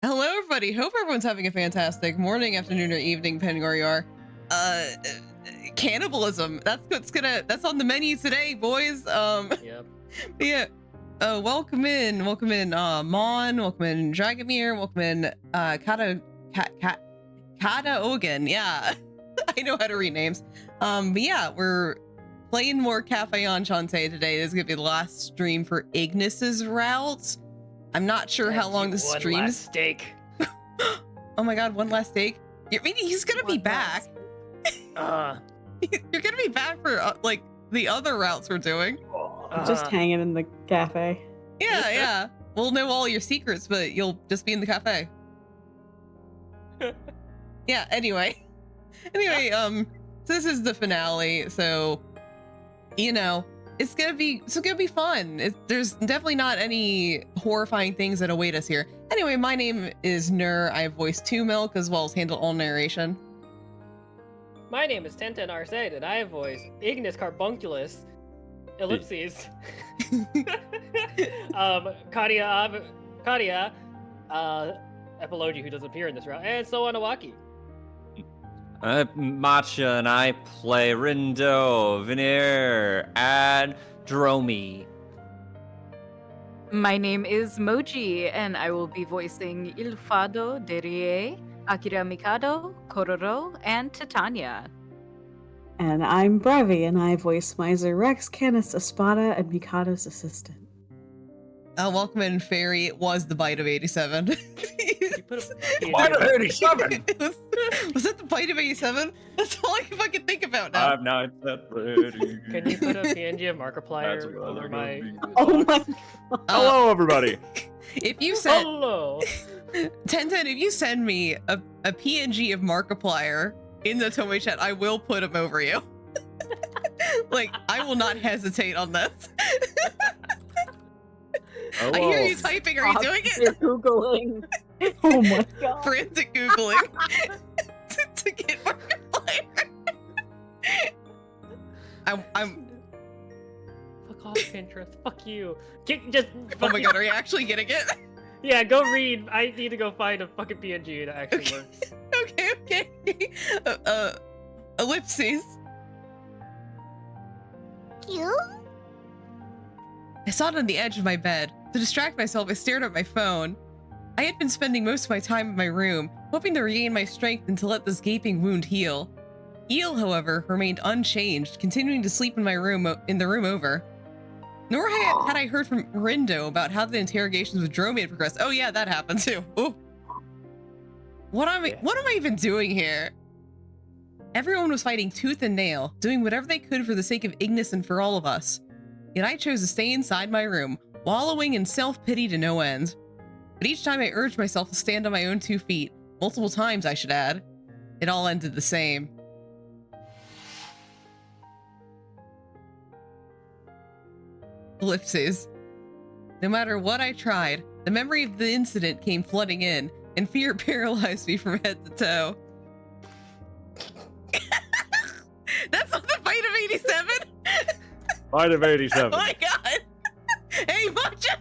Hello, everybody. Hope everyone's having a fantastic morning, afternoon, or evening, depending where you are. Cannibalism. That's on the menu today, boys. Yep. Yeah. Welcome in, Mon. Welcome in, Dragomir. Welcome in, Kata Ogan. Yeah, I know how to read names. But yeah, we're playing more Cafe Enchante today. This is gonna be the last stream for Ignis's route. I'm not sure how long the One streams. last steak. Oh my god, one last steak. I mean, he's gonna be One back. Uh, You're gonna be back for like the other routes we're doing. Just hanging in the cafe. Yeah, yeah. We'll know all your secrets, but you'll just be in the cafe. Yeah. Anyway, so this is the finale, so you know it's gonna be fun. There's definitely not any horrifying things that await us here. Anyway, my name is Nur. I voice 2 Milk as well as handle all narration. my name is Tenten Arcade, and I voice Ignis Carbunculus. Ellipses. Kadia, Epilogi, who doesn't appear in this route, and so on Awaki. I'm Matcha, and I play Rindo, Veneer, and Dromi. My name is Moji, and I will be voicing Il Fado, Derie, Akira Mikado, Kororo, and Titania. And I'm Brevi, and I voice Miser Rex, Canis Espada, and Mikado's assistant. Welcome in, Fairy. It was the bite of 87. You put a Bite of 87! Was that the bite of 87? That's all I can fucking think about now. I'm not that ready. Can you put a PNG of Markiplier That's what over I'm my? gonna be. Oh my Hello, everybody. If you send Hello. 1010, if you send me a PNG of Markiplier in the Tomoe chat, I will put him over you. Like, I will not hesitate on this. Hello. I hear you typing. Are you doing You're it? Googling. Oh my god. Frantic Googling to get Markiplier. I'm Fuck off, Pinterest. Fuck you. Just. oh my fucking- god, are you actually getting it? Yeah, go read. I need to go find a fucking PNG that actually works. Okay. Ellipses. You? I sat on the edge of my bed. To distract myself, I stared at my phone. I had been spending most of my time in my room, hoping to regain my strength and to let this gaping wound heal. Eel, however, remained unchanged, continuing to sleep in my room in the room over. Nor had I heard from Rindo about how the interrogations with Dromi had progressed. Oh yeah, that happened too. Ooh. What am I even doing here? Everyone was fighting tooth and nail, doing whatever they could for the sake of Ignis and for all of us. Yet I chose to stay inside my room, wallowing in self-pity to no end. But each time I urged myself to stand on my own 2 feet, multiple times I should add, it all ended the same. Ellipses. No matter what I tried, the memory of the incident came flooding in, and fear paralyzed me from head to toe. That's not the fight of 87? Bite of 87. Oh my god! Hey, Buncha!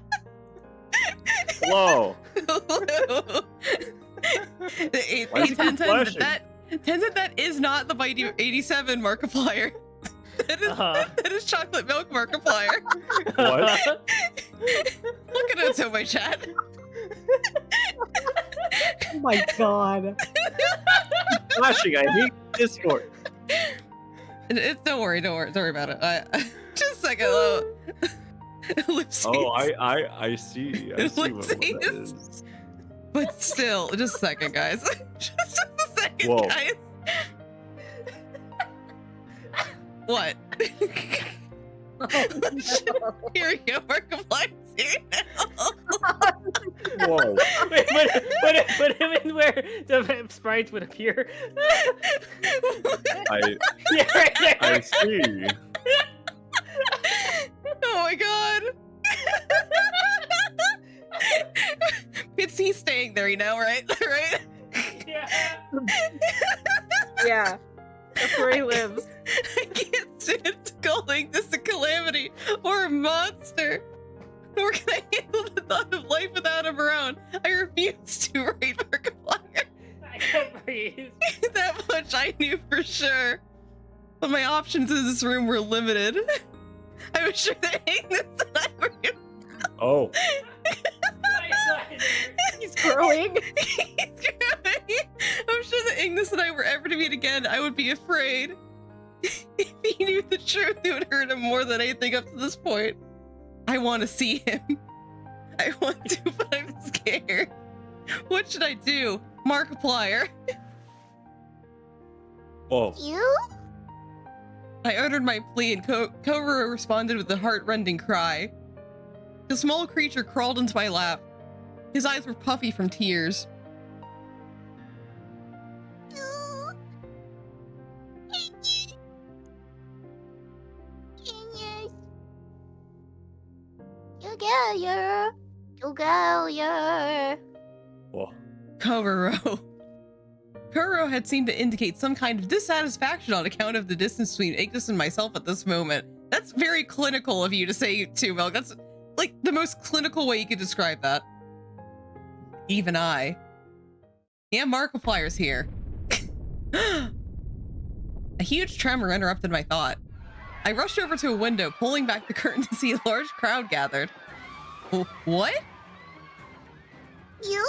Hello. Hey, Why is he flashing? that is not the bite of 87 Markiplier. That is chocolate milk Markiplier. What? Look at it, my chat. Oh my god. Flashing, I hate Discord. Don't worry about it. Just a second. Ellipses. Oh, I see. I see what that Ellipses. is. But still, just a second, guys. just a second, Whoa. guys. What? Here we go, Markiplier's here now. Whoa. Wait, put him in where the sprites would appear. Yeah, right there. I see. Oh my god. He's staying there, you know, right? Right? Yeah. Yeah. That's where he lives. I can't stand calling this a calamity or a monster. Nor can I handle the thought of life without him around. I refuse to write Markiplier. I can't breathe. That much I knew for sure. But my options in this room were limited. I was sure that Ignis and I were gonna... Oh. He's growing. He's growing. I'm sure that Ignis and I were ever to meet again, I would be afraid. If he knew the truth, it would hurt him more than anything up to this point. I want to see him. I want to, but I'm scared. What should I do? Markiplier. Whoa. You? I uttered my plea and Koro responded with a heart-rending cry. The small creature crawled into my lap. His eyes were puffy from tears. Together. Whoa. Koro had seemed to indicate some kind of dissatisfaction on account of the distance between Ignis and myself at this moment. That's very clinical of you to say too, Milk. That's like the most clinical way you could describe that. Even I. Yeah, Markiplier's here. A huge tremor interrupted my thought. I rushed over to a window, pulling back the curtain to see a large crowd gathered. What? You?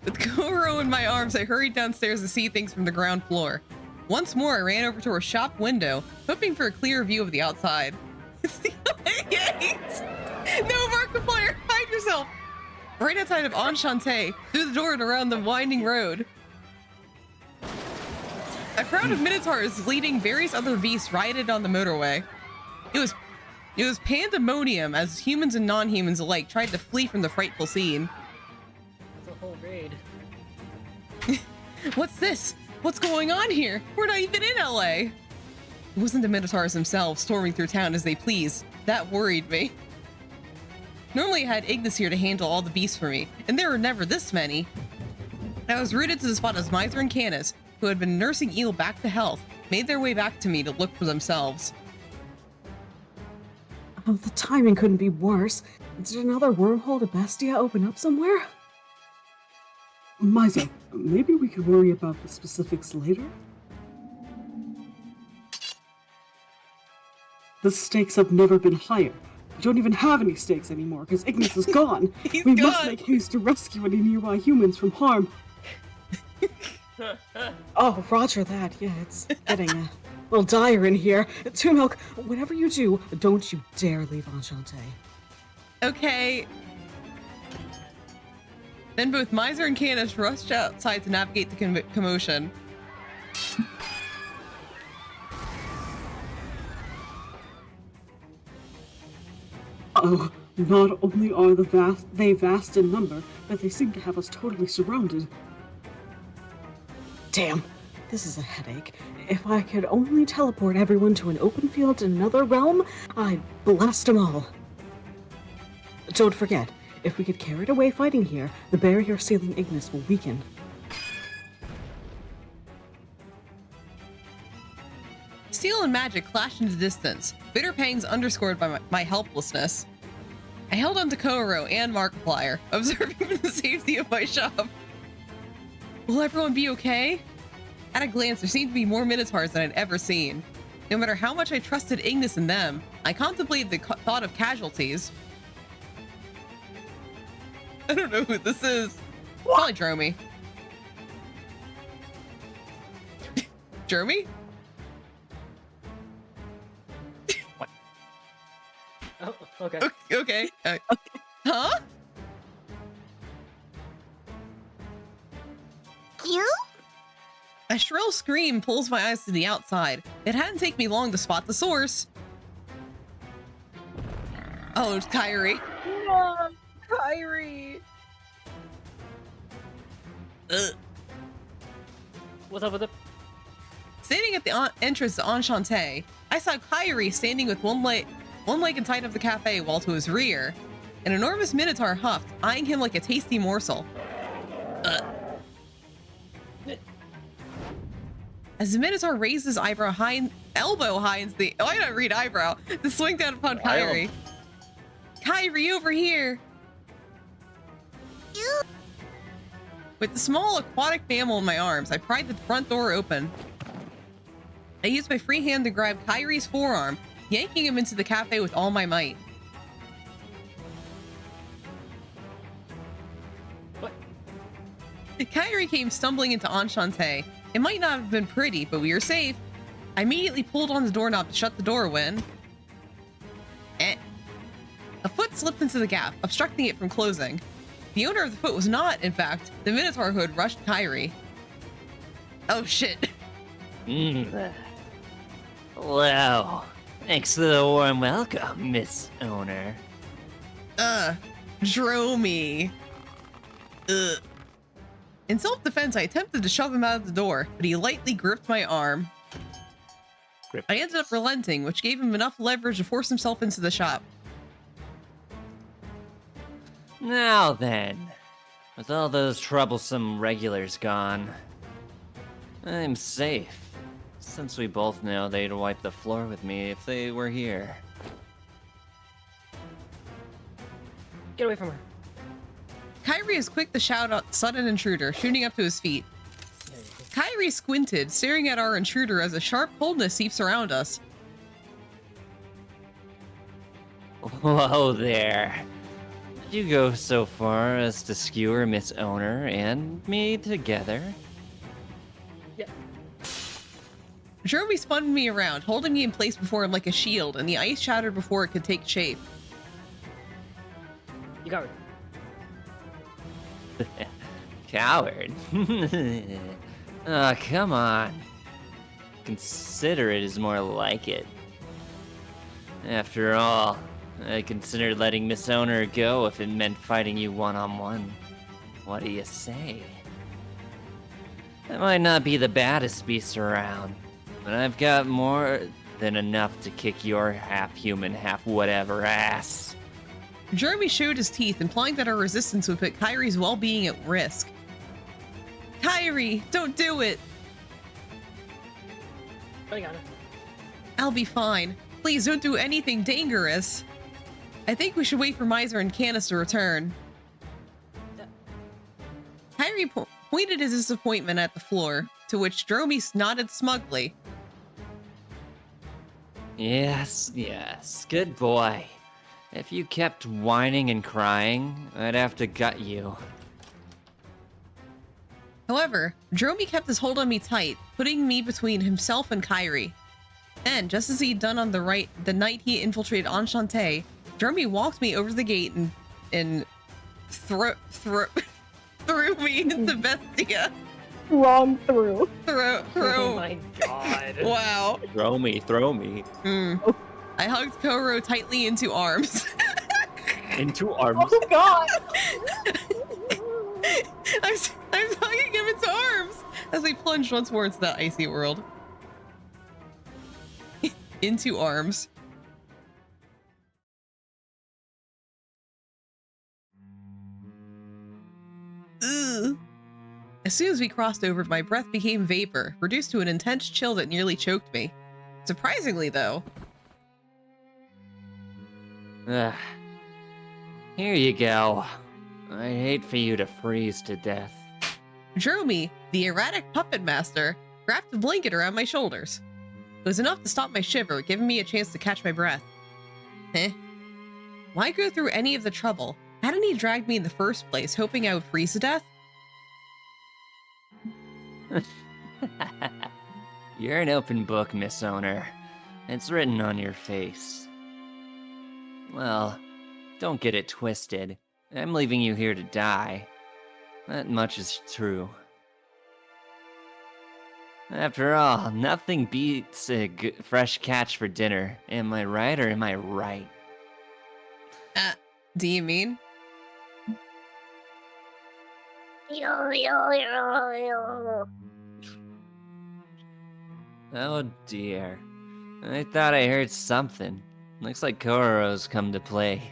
With Koro in my arms, I hurried downstairs to see things from the ground floor. Once more, I ran over to her shop window, hoping for a clear view of the outside. It's the gate! No, Markiplier, hide yourself! Right outside of Enchante, through the door and around the winding road. A crowd of minotaurs leading various other beasts rioted on the motorway. It was pandemonium as humans and non-humans alike tried to flee from the frightful scene. It's a whole raid. What's this? What's going on here? We're not even in LA. It wasn't the minotaurs themselves storming through town as they pleased. That worried me. Normally I had Ignis here to handle all the beasts for me, and there were never this many. I was rooted to the spot as Miser and Canis, who had been nursing Eel back to health, made their way back to me to look for themselves. Oh, the timing couldn't be worse. Did another wormhole to Bestia open up somewhere? Miser, maybe we could worry about the specifics later? The stakes have never been higher. We don't even have any stakes anymore because Ignis is gone. He's We gone. must make haste to rescue any nearby humans from harm. Oh, roger that. Yeah, it's getting a little dire in here. Two Milk, whatever you do, don't you dare leave Enchante. Okay. Then both Miser and Canis rushed outside to navigate the commotion. Oh, not only are they vast in number, but they seem to have us totally surrounded. Damn, this is a headache. If I could only teleport everyone to an open field in another realm, I'd blast them all. Don't forget, if we get carried away fighting here, the barrier sealing Ignis will weaken. Steel and magic clashed into distance, bitter pangs underscored by my helplessness. I held on to Koro and Markiplier, observing from the safety of my shop. Will everyone be okay? At a glance, there seemed to be more minotaurs than I'd ever seen. No matter how much I trusted Ignis and them, I contemplated the thought of casualties. I don't know who this is. Probably Dromy. Dromy? Oh, okay. Okay. Huh? You? A shrill scream pulls my eyes to the outside. It hadn't taken me long to spot the source. Oh, it's Kyrie. No, Kyrie. What's up with it? Standing at the entrance to Enchante, I saw Kyrie standing with one leg inside of the cafe, while to his rear, an enormous minotaur huffed, eyeing him like a tasty morsel. As the minotaur raised his elbow high into the— oh, I don't read eyebrow— to swing down upon Kyrie. Kyrie, over here! You? With the small aquatic mammal in my arms, I pried the front door open. I used my free hand to grab Kyrie's forearm, yanking him into the cafe with all my might. What? Kyrie came stumbling into Enchante. It might not have been pretty, but we were safe. I immediately pulled on the doorknob to shut the door when— a foot slipped into the gap, obstructing it from closing. The owner of the foot was not, in fact, the minotaur who had rushed Kyrie. Oh shit. Well, thanks for the warm welcome, Miss Owner. Dromy. In self-defense, I attempted to shove him out of the door, but he lightly gripped my arm. I ended up relenting, which gave him enough leverage to force himself into the shop. Now then, with all those troublesome regulars gone, I'm safe. Since we both know they'd wipe the floor with me if they were here. Get away from her. Kyrie is quick to shout out sudden intruder, shooting up to his feet. Kyrie squinted, staring at our intruder as a sharp coldness seeps around us. Whoa there. you go so far as to skewer Miss Owner and me together? Jeremy spun me around, holding me in place before him like a shield, and the ice shattered before it could take shape. You got it. Coward. Oh, come on. Considerate is more like it. After all, I considered letting Miss Owner go if it meant fighting you one-on-one. What do you say? I might not be the baddest beast around, but I've got more than enough to kick your half-human, half-whatever ass. Jeremy showed his teeth, implying that our resistance would put Kyrie's well-being at risk. Kyrie, don't do it! I got it. I'll be fine. Please don't do anything dangerous. I think we should wait for Miser and Canis to return. Kyrie pointed his disappointment at the floor, to which Dromy nodded smugly. Yes, good boy. If you kept whining and crying, I'd have to gut you. However, Dromy kept his hold on me tight, putting me between himself and Kyrie. And just as he'd done on the night he infiltrated Enchante, Dromy walked me over the gate and threw me into Bestia. Wrong through. Oh my god. Wow. Throw me. I hugged Koro tightly into arms. Into arms. Oh god! I'm hugging him into arms as we plunged once more into that icy world. Into arms. Ugh. As soon as we crossed over, my breath became vapor, reduced to an intense chill that nearly choked me. Surprisingly, though. Ugh. Here you go. I'd hate for you to freeze to death. Dromy, the erratic puppet master, wrapped a blanket around my shoulders. It was enough to stop my shiver, giving me a chance to catch my breath. Why go through any of the trouble? Hadn't he dragged me in the first place, hoping I would freeze to death? You're an open book, Miss Owner. It's written on your face. Well, don't get it twisted. I'm leaving you here to die. That much is true. After all, nothing beats a fresh catch for dinner. Am I right or am I right? Do you mean? Oh dear. I thought I heard something. Looks like Kororo's come to play.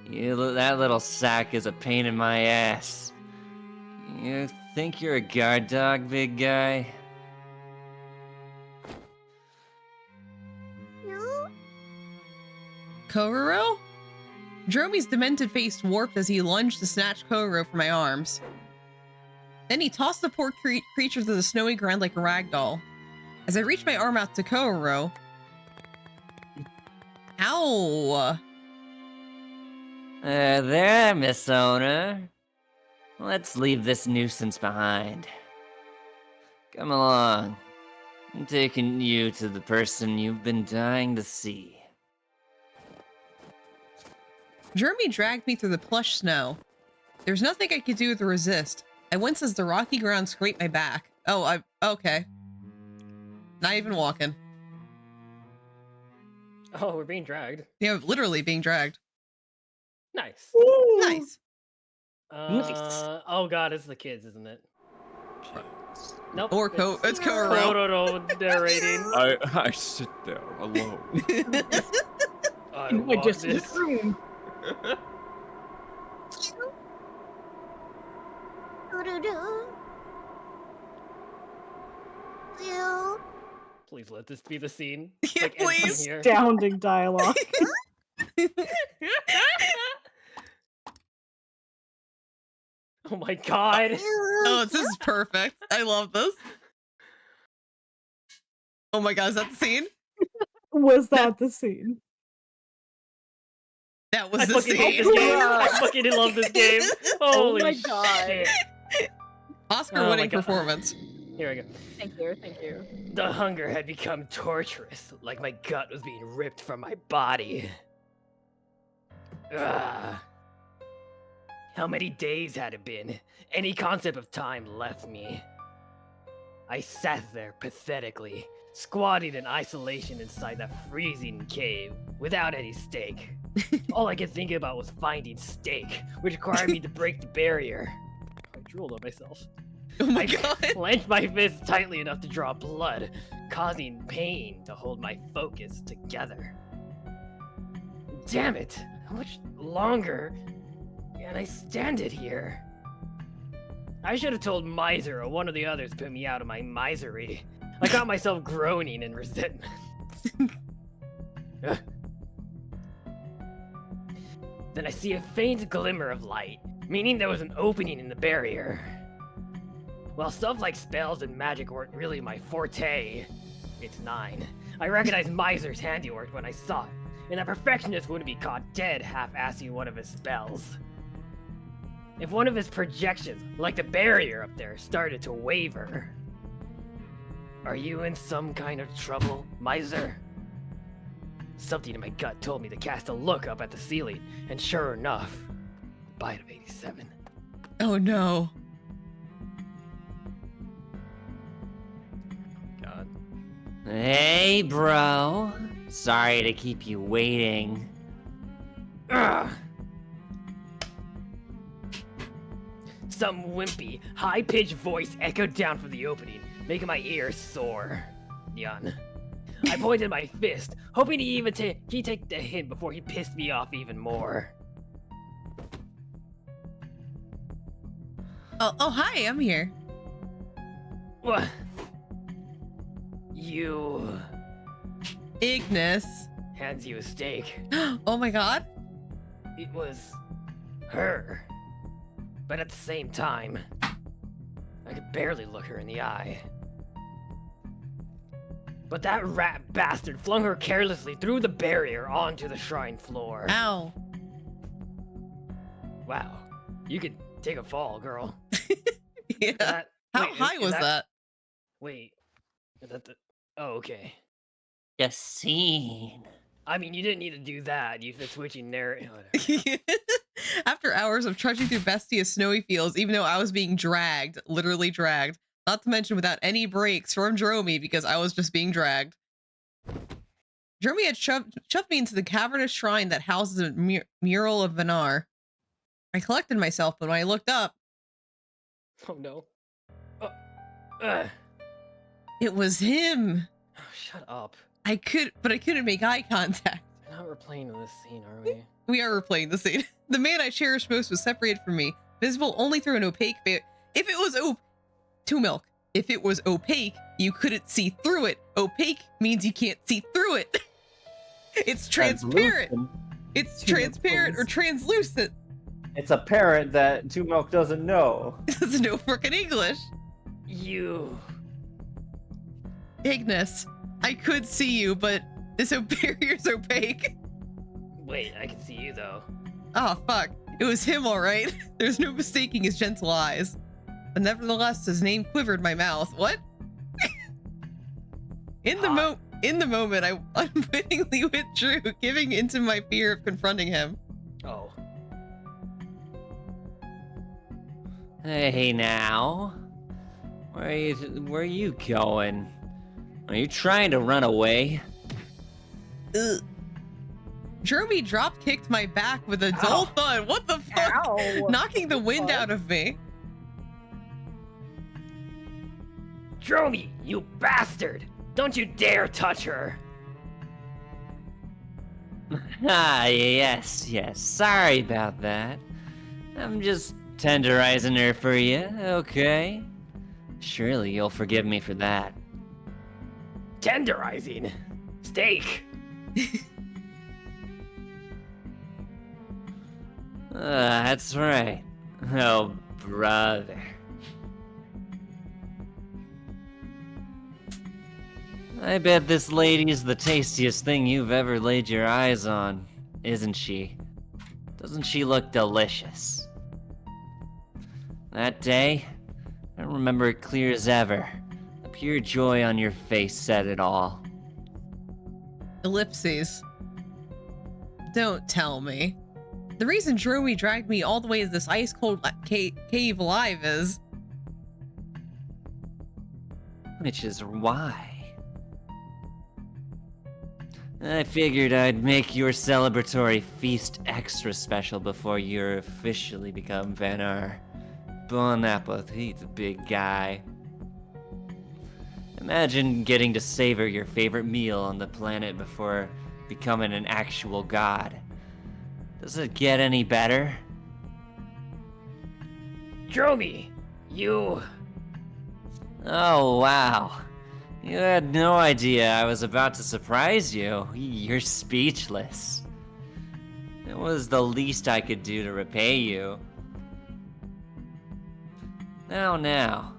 That little sack is a pain in my ass. You think you're a guard dog, big guy? Kororo? Dromy's demented face warped as he lunged to snatch Kororo from my arms. Then he tossed the poor creature to the snowy ground like a rag doll. As I reached my arm out to Kororo... Ow! There, Miss Owner. Let's leave this nuisance behind. Come along. I'm taking you to the person you've been dying to see. Jeremy dragged me through the plush snow. There was nothing I could do to resist. I winced as the rocky ground scraped my back. Okay. Not even walking. Oh, we're being dragged. Yeah, literally being dragged. Nice. Nice. Nice. Oh god, it's the kids, isn't it? Nope. Or it's Kororo. Kororo narrating. I sit there alone. I I want just this. room. Please let this be the scene. Yeah, Like, end from please. here. Astounding dialogue. Oh my god. Oh, this is perfect. I love this. Oh my god, is that the scene? Was that the scene? that was I the fucking hate scene. this game. I fucking love this game. Holy my God. shit. Oscar-winning Oh my God. performance. Here we go. Thank you, thank you. The hunger had become torturous, like my gut was being ripped from my body. Ugh. How many days had it been? Any concept of time left me. I sat there pathetically, squatting in isolation inside that freezing cave, without any steak. All I could think about was finding steak, which required me to break the barrier. I drooled on myself. Oh my I god. clenched my fist tightly enough to draw blood, causing pain to hold my focus together. Damn it! How much longer can I stand it here? I should have told Miser or one of the others put me out of my misery. I caught myself groaning in resentment. Ugh. Then I see a faint glimmer of light, meaning there was an opening in the barrier. While stuff like spells and magic weren't really my forte, it's 9. I recognized Miser's handiwork when I saw it, and that perfectionist wouldn't be caught dead half-assing one of his spells. If one of his projections, like the barrier up there, started to waver. Are you in some kind of trouble, Miser? Something in my gut told me to cast a look up at the ceiling, and sure enough, bite of 87. Oh no. God. Hey, bro. Sorry to keep you waiting. Ugh. Some wimpy, high-pitched voice echoed down from the opening, making my ears sore. Yawn. I pointed my fist, hoping he'd take the hint before he pissed me off even more. Oh hi, I'm here. What? You... Ignis. hands you a steak. Oh my god. It was... her. But at the same time, I could barely look her in the eye. But that rat bastard flung her carelessly through the barrier onto the shrine floor. Ow. Wow, you could take a fall, girl. Yeah. That- How wait, high is was that? that? Wait, is that the... Oh, okay. Just scene. I mean, you didn't need to do that. You've been switching narrative. After hours of trudging through bestious snowy fields, even though I was being dragged, literally dragged, not to mention without any breaks from Dromi because I was just being dragged. Dromi had shoved me into the cavernous shrine that houses a mural of Vanar. I collected myself, but when I looked up, Oh no. it was him. Oh, shut up. I couldn't make eye contact. We're not replaying this scene, are we? We are replaying the scene. The man I cherished most was separated from me, visible only through an opaque veil. If it was to milk. If it was opaque, you couldn't see through it. Opaque means you can't see through it. It's transparent. It's transparent or translucent. It's a parent that Two Milk doesn't know. There's no freaking English. You... Ignis, I could see you, but this barrier's opaque. Wait, I can see you though. Oh, fuck. It was him, all right. There's no mistaking his gentle eyes. But nevertheless, his name quivered my mouth. What? In the moment, I unwittingly withdrew, giving into my fear of confronting him. Oh. Hey now. Where are you going? Are you trying to run away? Ugh. Dromi drop-kicked my back with a dull thud. What the fuck? Ow. Knocking the wind out of me. Dromi, you bastard! Don't you dare touch her! Ah, yes. Sorry about that. I'm just tenderizing her for you, okay? Surely you'll forgive me for that. Tenderizing? Steak! That's right. Oh, brother. I bet this lady is the tastiest thing you've ever laid your eyes on, isn't she? Doesn't she look delicious? That day, I remember it clear as ever. The pure joy on your face said it all. Ellipses. Don't tell me. The reason Dromy dragged me all the way to this ice-cold cave alive is... Which is why. I figured I'd make your celebratory feast extra special before you officially become Venar. Bon appetit, big guy. Imagine getting to savor your favorite meal on the planet before becoming an actual god. Does it get any better? Dromy, you... Oh, wow. You had no idea I was about to surprise you. You're speechless. It was the least I could do to repay you. Now,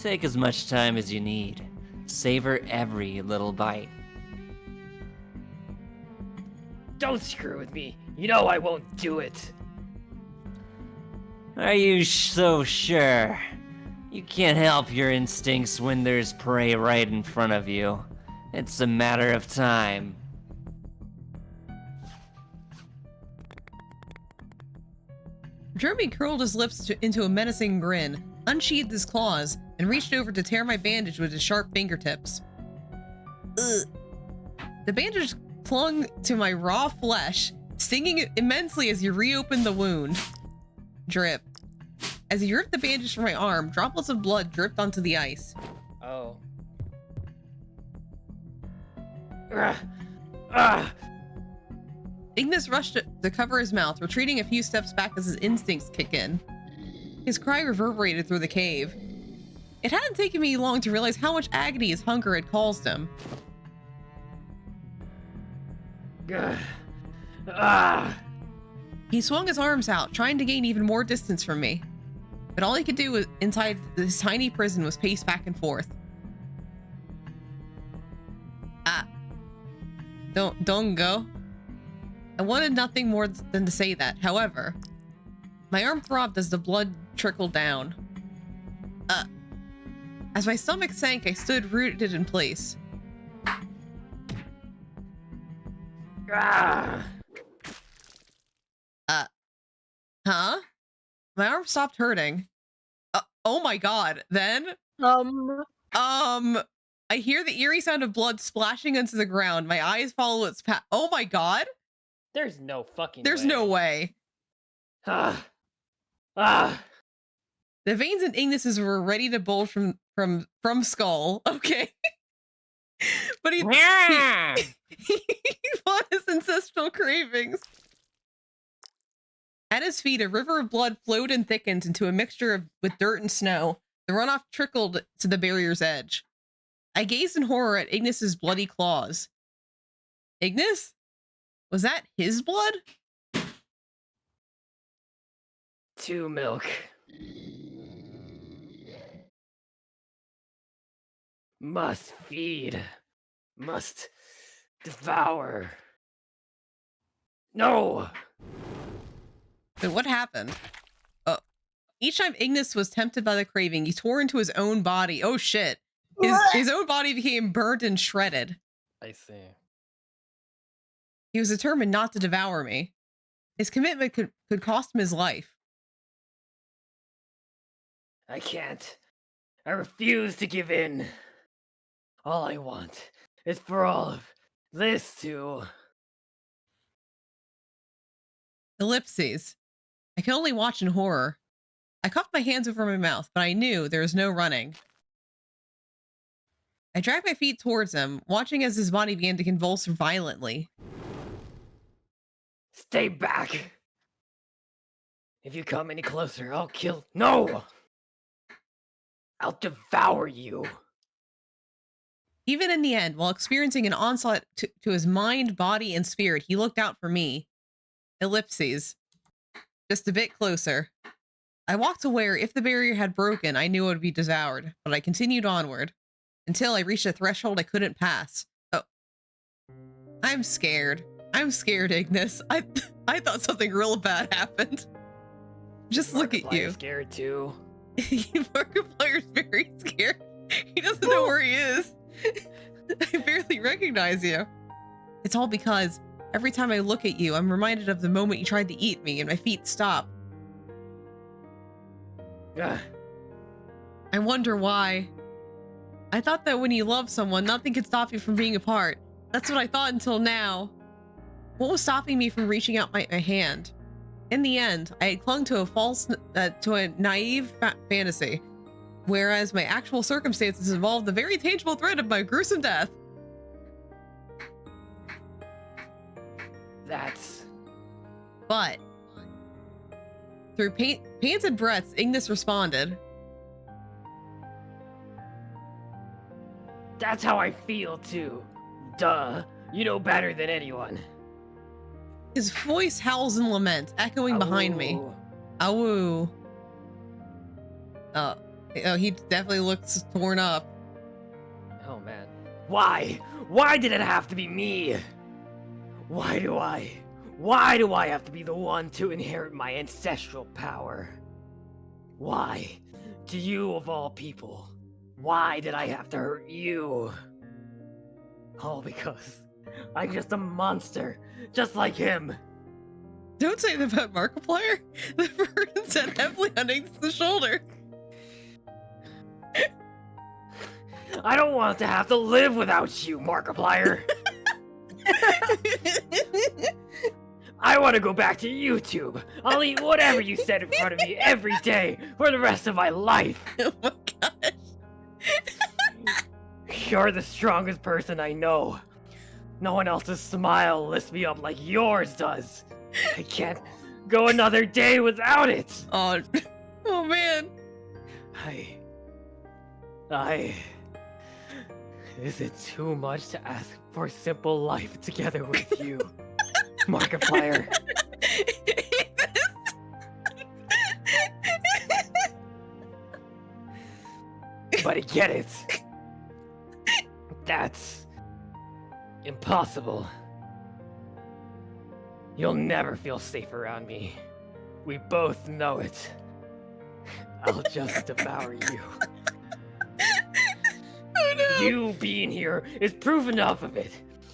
take as much time as you need. Savor every little bite. Don't screw with me. You know I won't do it. Are you so sure? You can't help your instincts when there's prey right in front of you. It's a matter of time. Dromy curled his lips into a menacing grin, unsheathed his claws, and reached over to tear my bandage with his sharp fingertips. Ugh. The bandage clung to my raw flesh, stinging immensely as he reopened the wound. Drip. As he ripped the bandage from my arm, droplets of blood dripped onto the ice. Oh. Ah! Ignis rushed to cover his mouth, retreating a few steps back as his instincts kick in. His cry reverberated through the cave. It hadn't taken me long to realize how much agony his hunger had caused him. He swung his arms out, trying to gain even more distance from me. But all he could do inside this tiny prison was pace back and forth. Don't go. I wanted nothing more than to say that. However, my arm throbbed as the blood trickled down. As my stomach sank, I stood rooted in place. Huh? My arm stopped hurting. Oh my god. Then, I hear the eerie sound of blood splashing into the ground. My eyes follow its path. Oh my god. There's no fucking There's way. no way. The veins in Ignis's were ready to bulge from skull. Okay. But he fought his ancestral cravings. At his feet, a river of blood flowed and thickened into a mixture with dirt and snow. The runoff trickled to the barrier's edge. I gazed in horror at Ignis's bloody claws. Ignis? Was that his blood? 2 milk. Must feed. Must devour. No! But what happened? Each time Ignis was tempted by the craving, he tore into his own body. Oh shit. His own body became burnt and shredded. I see. He was determined not to devour me. His commitment could cost him his life. I can't. I refuse to give in. All I want is for all of this to... Ellipses. I could only watch in horror. I cupped my hands over my mouth, but I knew there was no running. I dragged my feet towards him, watching as his body began to convulse violently. Stay back! If you come any closer, I'll kill... No! I'll devour you! Even in the end, while experiencing an onslaught to his mind, body, and spirit, he looked out for me. Ellipses. Just a bit closer. I walked to where, if the barrier had broken, I knew it would be devoured, but I continued onward, until I reached a threshold I couldn't pass. Oh. I'm scared. I'm scared, Ignis. I thought something real bad happened. Just look at you. Markiplier's scared too. Markiplier's very scared. He doesn't know where he is. I barely recognize you. It's all because every time I look at you, I'm reminded of the moment you tried to eat me and my feet stop. Ugh. I wonder why. I thought that when you love someone, nothing could stop you from being apart. That's what I thought until now. What was stopping me from reaching out my hand? In the end, I had clung to a naive fantasy, whereas my actual circumstances involved the very tangible threat of my gruesome death. But through panted breaths, Ignis responded. That's how I feel too. Duh. You know better than anyone. His voice howls in lament, echoing behind me. Awoo. Oh, he definitely looks torn up. Oh man. Why? Why did it have to be me? Why do I have to be the one to inherit my ancestral power? Why? To you of all people. Why did I have to hurt you? All because I'm just a monster, just like him. Don't say that about Markiplier. The burden sat heavily on Ignis' shoulder. I don't want to have to live without you, Markiplier. I want to go back to YouTube. I'll eat whatever you said in front of me every day for the rest of my life. Oh my gosh. You're the strongest person I know. No one else's smile lifts me up like yours does. I can't go another day without it. Oh man. Is it too much to ask for a simple life together with you, Markiplier? But I get it. That's impossible. You'll never feel safe around me. We both know it. I'll just devour you. Oh no! You being here is proof enough of it.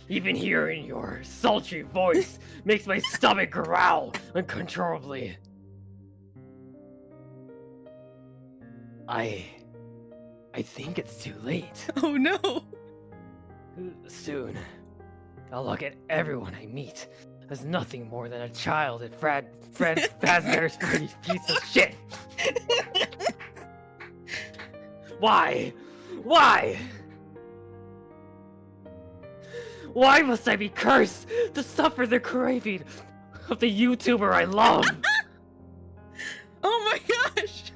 Even hearing your sultry voice makes my stomach growl uncontrollably. I think it's too late. Oh no! Soon, I'll look at everyone I meet as nothing more than a child at Fred Fazbear's Freddy's piece of shit. Why? Why? Why must I be cursed to suffer the craving of the YouTuber I love? Oh my gosh!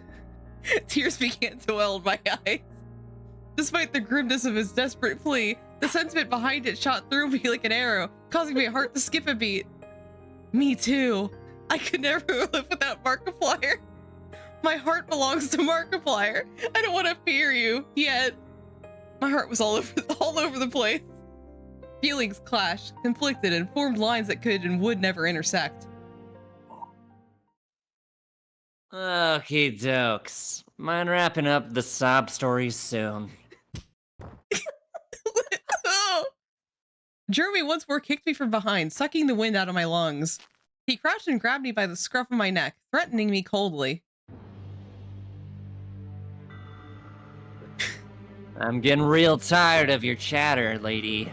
Tears began to well in my eyes. Despite the grimness of his desperate plea, the sentiment behind it shot through me like an arrow, causing my heart to skip a beat. Me too. I could never live without Markiplier. My heart belongs to Markiplier. I don't want to fear you, yet. My heart was all over the place. Feelings clashed, conflicted, and formed lines that could and would never intersect. Okie dokes. Mind wrapping up the sob stories soon. Oh. Jeremy once more kicked me from behind, sucking the wind out of my lungs. He crouched and grabbed me by the scruff of my neck, threatening me coldly. I'm getting real tired of your chatter, lady.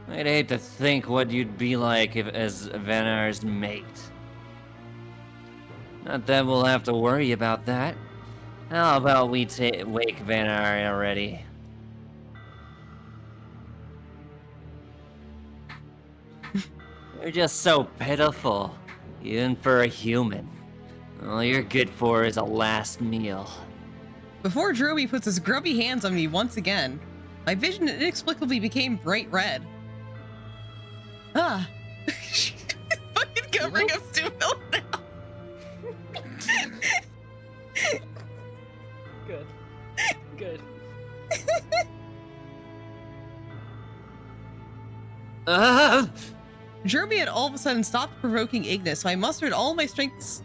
I'd hate to think what you'd be like as Vanar's mate. Not that we'll have to worry about that. How about we wake Vanar already? You're just so pitiful, even for a human. All you're good for is a last meal. Before Droby puts his grubby hands on me once again, my vision inexplicably became bright red. Ah. Fucking covering up Stu-Milk now. Good. Good. Jeremy had all of a sudden stopped provoking Ignis, so I mustered all of my strength,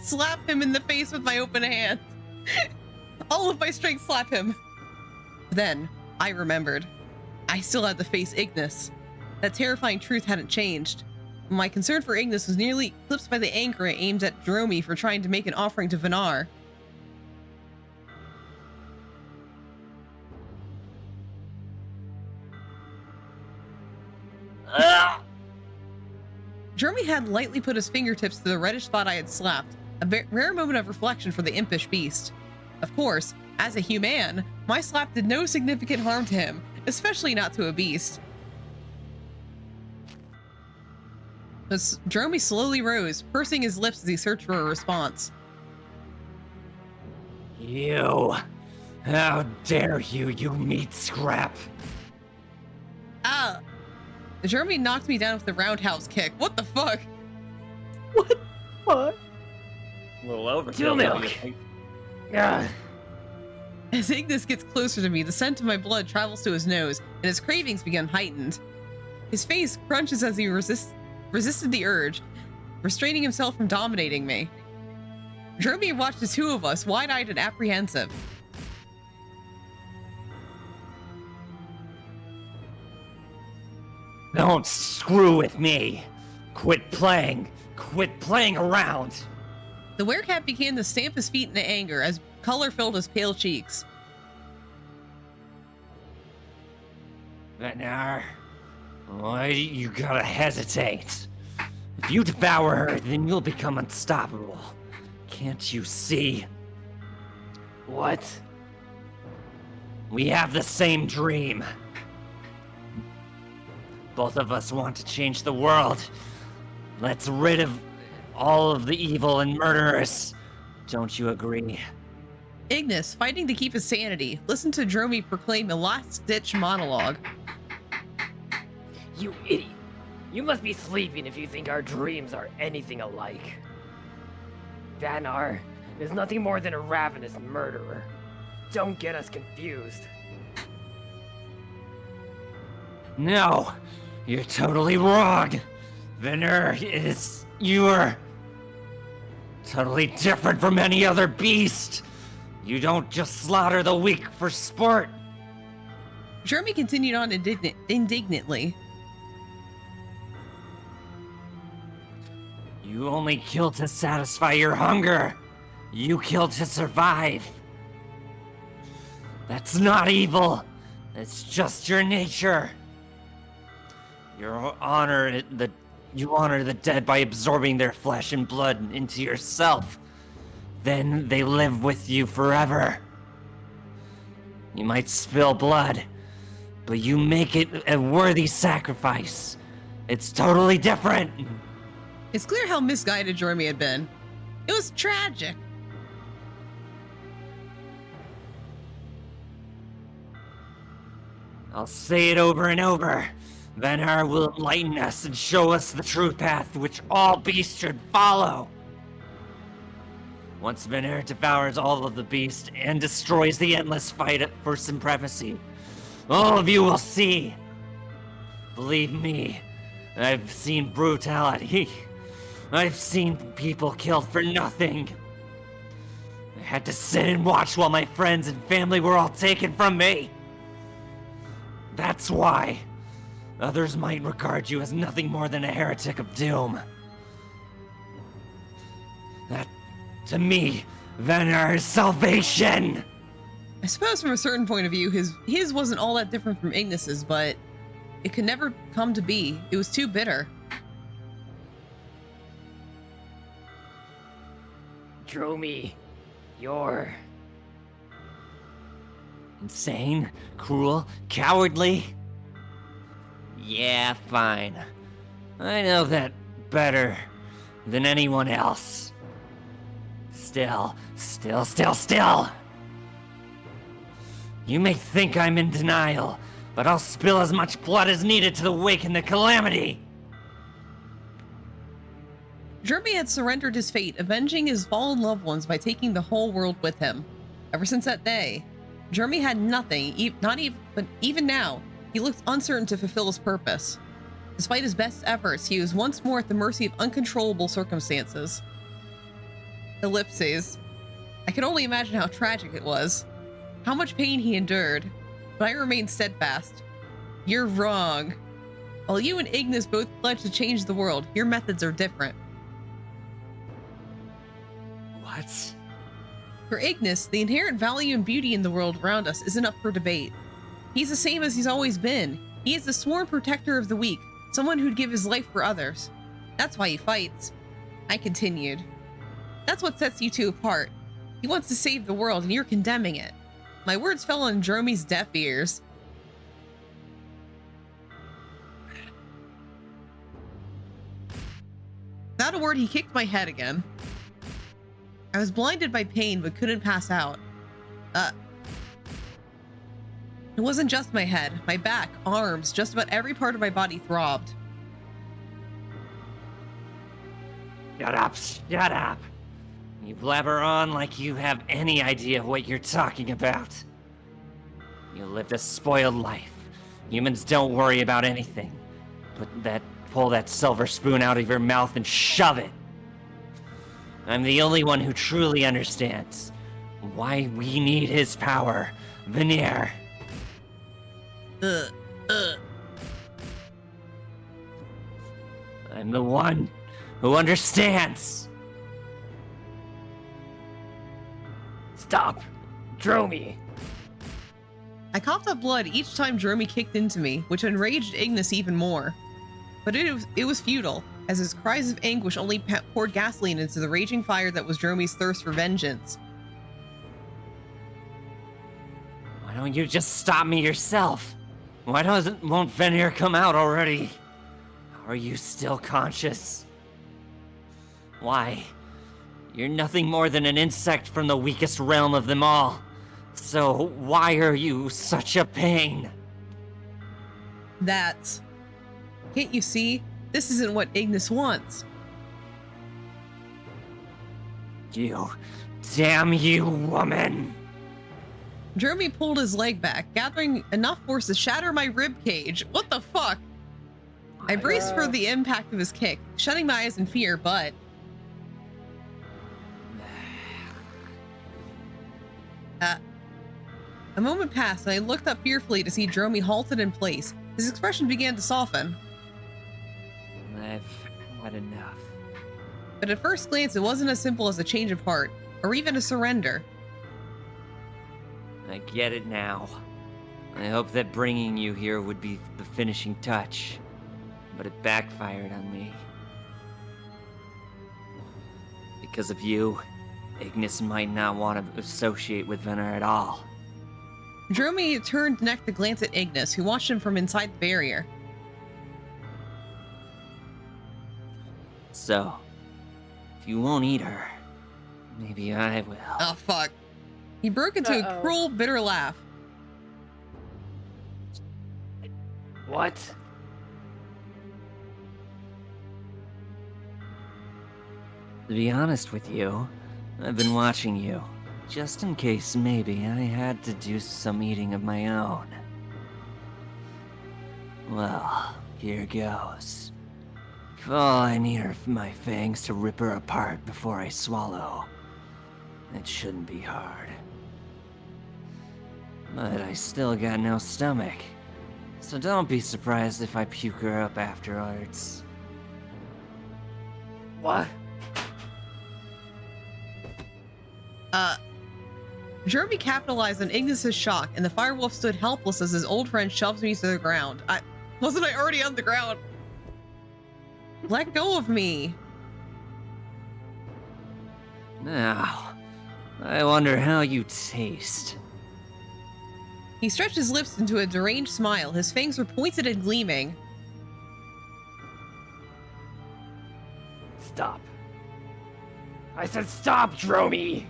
slap him in the face with my open hand. All of my strength slap him. Then, I remembered. I still had to face Ignis. That terrifying truth hadn't changed. My concern for Ignis was nearly eclipsed by the anger I aimed at Dromi for trying to make an offering to Vinar. Jeremy had lightly put his fingertips to the reddish spot I had slapped, a rare moment of reflection for the impish beast. Of course, as a human, my slap did no significant harm to him, especially not to a beast. As Jeremy slowly rose, pursing his lips as he searched for a response. You! How dare you, you meat scrap! Ah! Jeremy knocked me down with the roundhouse kick. What the fuck? What? What? A little overkill. Teal milk. Ah, As Ignis gets closer to me, the scent of my blood travels to his nose, and his cravings become heightened. His face crunches as he resisted the urge, restraining himself from dominating me. Jeremy watched the two of us, wide-eyed and apprehensive. Don't screw with me! Quit playing around! The werecat began to stamp his feet in anger as color filled his pale cheeks. Vinar, why do you gotta hesitate? If you devour her, then you'll become unstoppable. Can't you see? what? We have the same dream. Both of us want to change the world. Let's rid of all of the evil and murderers. Don't you agree? Ignis, fighting to keep his sanity, listened to Dromi proclaim a last-ditch monologue. You idiot. You must be sleeping if you think our dreams are anything alike. Vanar is nothing more than a ravenous murderer. Don't get us confused. No, you're totally wrong. You're totally different from any other beast. You don't just slaughter the weak for sport. Jeremy continued on indignantly. You only kill to satisfy your hunger. You kill to survive. That's not evil. It's just your nature. You honor the dead by absorbing their flesh and blood into yourself. Then they live with you forever. You might spill blood, but you make it a worthy sacrifice. It's totally different. It's clear how misguided Jeremy had been. It was tragic. I'll say it over and over. Vanar will enlighten us and show us the true path which all beasts should follow. Once Vanar devours all of the beasts and destroys the endless fight for supremacy, all of you will see. Believe me, I've seen brutality. I've seen people killed for nothing. I had to sit and watch while my friends and family were all taken from me. That's why others might regard you as nothing more than a heretic of doom. That, to me, Vanar is salvation! I suppose from a certain point of view, his wasn't all that different from Ignis's, but it could never come to be. It was too bitter. Dromi, you're... Insane? Cruel? Cowardly? Yeah, fine. I know that better than anyone else. Still. You may think I'm in denial, but I'll spill as much blood as needed to awaken the calamity. Jeremy had surrendered his fate, avenging his fallen loved ones by taking the whole world with him. Ever since that day, Jeremy had nothing, but even now, he looked uncertain to fulfill his purpose. Despite his best efforts, he was once more at the mercy of uncontrollable circumstances. Ellipses. I can only imagine how tragic it was, how much pain he endured, but I remained steadfast. You're wrong. While you and Ignis both pledged to change the world, your methods are different. What? For Ignis, the inherent value and beauty in the world around us isn't up for debate. He's the same as he's always been. He is the sworn protector of the weak, someone who'd give his life for others. That's why he fights. I continued. That's what sets you two apart. He wants to save the world and you're condemning it. My words fell on Jeremy's deaf ears. Without a word, he kicked my head again. I was blinded by pain but couldn't pass out. It wasn't just my head. My back, arms, just about every part of my body throbbed. Shut up, shut up. You blabber on like you have any idea what you're talking about. You lived a spoiled life. Humans don't worry about anything. Pull that silver spoon out of your mouth and shove it. I'm the only one who truly understands why we need his power, Veneer. I'm the one who understands. Stop! Dromi! I coughed up blood each time Jeremy kicked into me, which enraged Ignis even more. But it was futile, as his cries of anguish only poured gasoline into the raging fire that was Jeremy's thirst for vengeance. Why don't you just stop me yourself? Won't Veneer come out already? Are you still conscious? Why? You're nothing more than an insect from the weakest realm of them all. So why are you such a pain? Can't you see? This isn't what Ignis wants. You, damn you, woman! Jeremy pulled his leg back, gathering enough force to shatter my rib cage. What the fuck? I braced for the impact of his kick, shutting my eyes in fear, but... A moment passed, and I looked up fearfully to see Jeremy halted in place. His expression began to soften. I've had enough. But at first glance, it wasn't as simple as a change of heart, or even a surrender. I get it now. I hope that bringing you here would be the finishing touch, but it backfired on me. Because of you, Ignis might not want to associate with Veneer at all. Jeremy turned neck to glance at Ignis, who watched him from inside the barrier. So, if you won't eat her, maybe I will. Oh, fuck. He broke into a cruel, bitter laugh. What? To be honest with you, I've been watching you, just in case maybe I had to do some eating of my own. Well, here goes. If all I need are my fangs to rip her apart before I swallow, it shouldn't be hard. But I still got no stomach, so don't be surprised if I puke her up afterwards. What? Jeremy capitalized on Ignis's shock, and the firewolf stood helpless as his old friend shoves me to the ground. Wasn't I already on the ground? Let go of me. Now, I wonder how you taste. He stretched his lips into a deranged smile. His fangs were pointed and gleaming. Stop. I said stop, Dromi!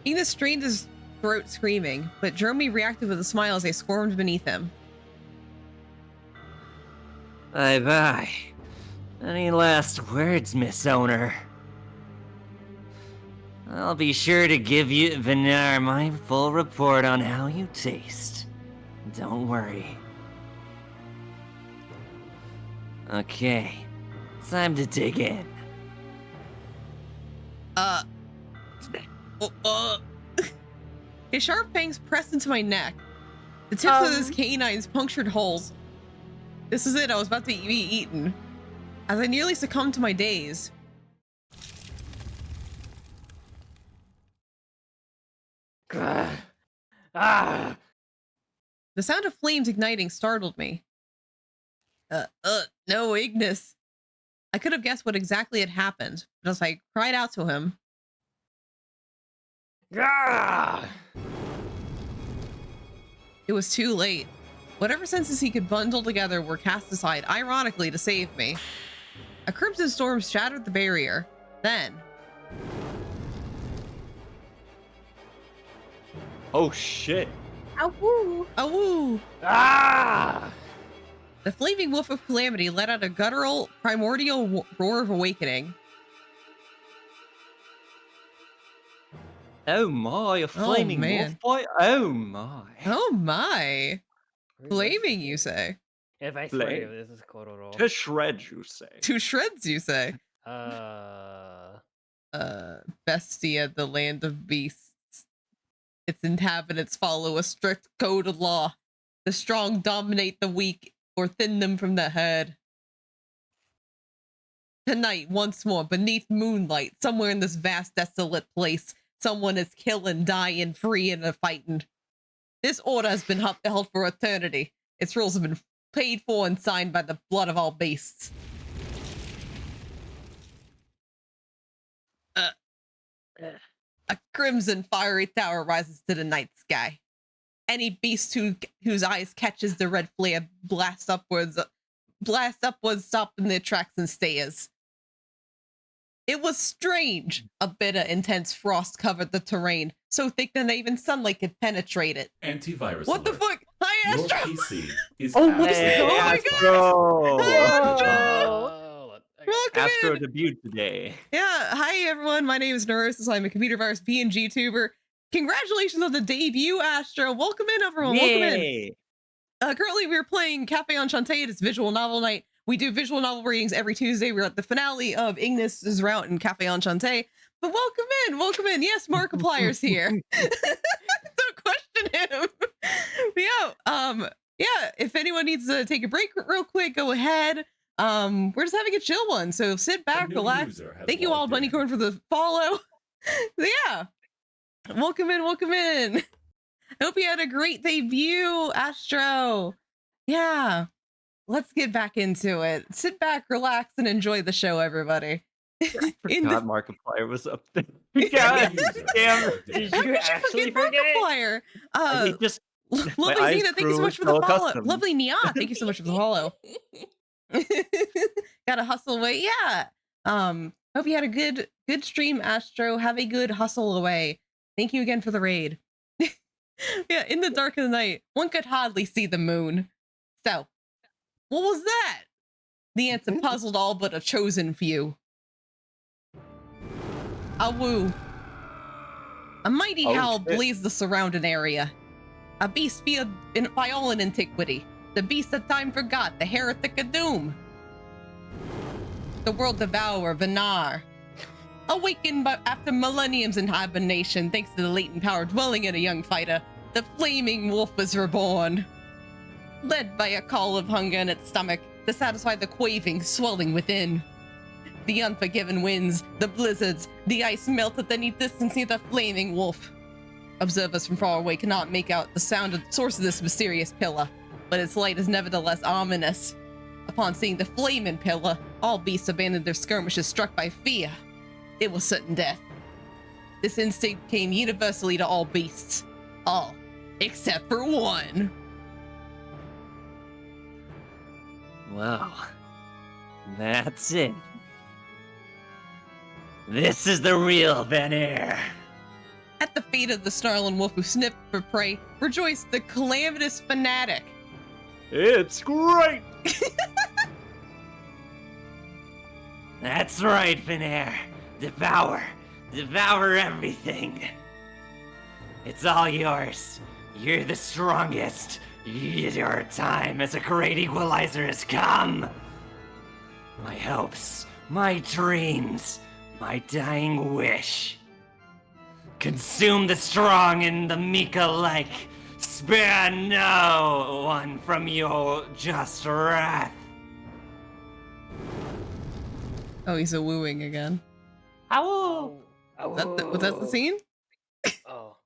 Ignis strained his throat, screaming, but Jeremy reacted with a smile as I squirmed beneath him. Bye-bye. Any last words, Miss Owner? I'll be sure to give you, Veneer, my full report on how you taste. Don't worry. Okay, time to dig in. His sharp fangs pressed into my neck. The tips of his canines punctured holes. This is it, I was about to be eaten. As I nearly succumbed to my daze. Ah! The sound of flames igniting startled me. No, Ignis. I could have guessed what exactly had happened, but as I cried out to him, Ah! it was too late. Whatever senses he could bundle together were cast aside, ironically, to save me. A crimson storm shattered the barrier. Then, Oh shit. Awoo. awoo! Ah! The flaming wolf of calamity let out a guttural, primordial roar of awakening. Oh my, a flaming wolf man. fight? Oh my. Oh my! Flaming, you say? If I Flame. swear this is Kororo. To shred, you say. To shreds, you say? Bestia, the land of beasts. Its inhabitants follow a strict code of law. The strong dominate the weak or thin them from the head. Tonight, once more, beneath moonlight, somewhere in this vast, desolate place, someone is killing, dying, free, and a fighting. This order has been upheld for eternity. Its rules have been paid for and signed by the blood of all beasts. A crimson fiery tower rises to the night sky. Any beast whose eyes catches the red flare blast upwards, stopping their tracks and stares. It was strange. A bitter, intense frost covered the terrain, so thick that even sunlight could penetrate it. Antivirus What the alert. fuck? Hi, Your Astro! PC is Oh, absolutely oh my Astro! Welcome Astro in! debuted today. Yeah, hi everyone. My name is Neurosis. I'm a computer virus PNG tuber. Congratulations on the debut, Astro. Welcome in, everyone. Welcome in. Yay! Currently, we're playing Cafe Enchanté. It's visual novel night. We do visual novel readings every Tuesday. We're at the finale of Ignis' route in Cafe Enchanté. But welcome in. Welcome in. Yes, Markiplier's here. Don't question him. But yeah, if anyone needs to take a break real quick, go ahead. We're just having a chill one, so sit back, relax. Thank you all, Bunnycorn, for the follow. Yeah, welcome in, welcome in. I hope you had a great debut, Astro. Yeah, let's get back into it. Sit back, relax, and enjoy the show, everybody. God, Markiplier was up there. God damn it. Did How you could actually forget forget? Markiplier? He just Lovely eyes Zena, thank you so grew much for the so follow. accustomed. Lovely Nia, thank you so much for the follow. Gotta hustle away. Yeah. Hope you had a good stream, Astro. Have a good hustle away. Thank you again for the raid. Yeah, in the dark of the night, one could hardly see the moon. So, what was that? The answer puzzled all but a chosen few. Awoo. A mighty howl shit. blazed the surrounding area. A beast feared by all in antiquity. The beast that time forgot, the heretic of doom. The world devourer, Vinar. Awakened after millenniums in hibernation, thanks to the latent power dwelling in a young fighter, the flaming wolf was reborn. Led by a call of hunger in its stomach to satisfy the craving swelling within. The unforgiven winds, the blizzards, the ice melted beneath distance near the flaming wolf. Observers from far away cannot make out the source of this mysterious pillar, but its light is nevertheless ominous. Upon seeing the flaming pillar, all beasts abandoned their skirmishes, struck by fear. It was certain death. This instinct came universally to all beasts. All, except for one. Well, that's it. This is the real Veneer. At the fate of the snarling wolf who sniffed for prey, rejoiced the calamitous fanatic. It's great! That's right, Veneer. Devour. Devour everything. It's all yours. You're the strongest. Your time as a great equalizer has come. my hopes, my dreams, my dying wish. Consume the strong and the meek alike. Spare no one from your just wrath. Oh, he's a wooing again. Ow! Was that the scene? Oh.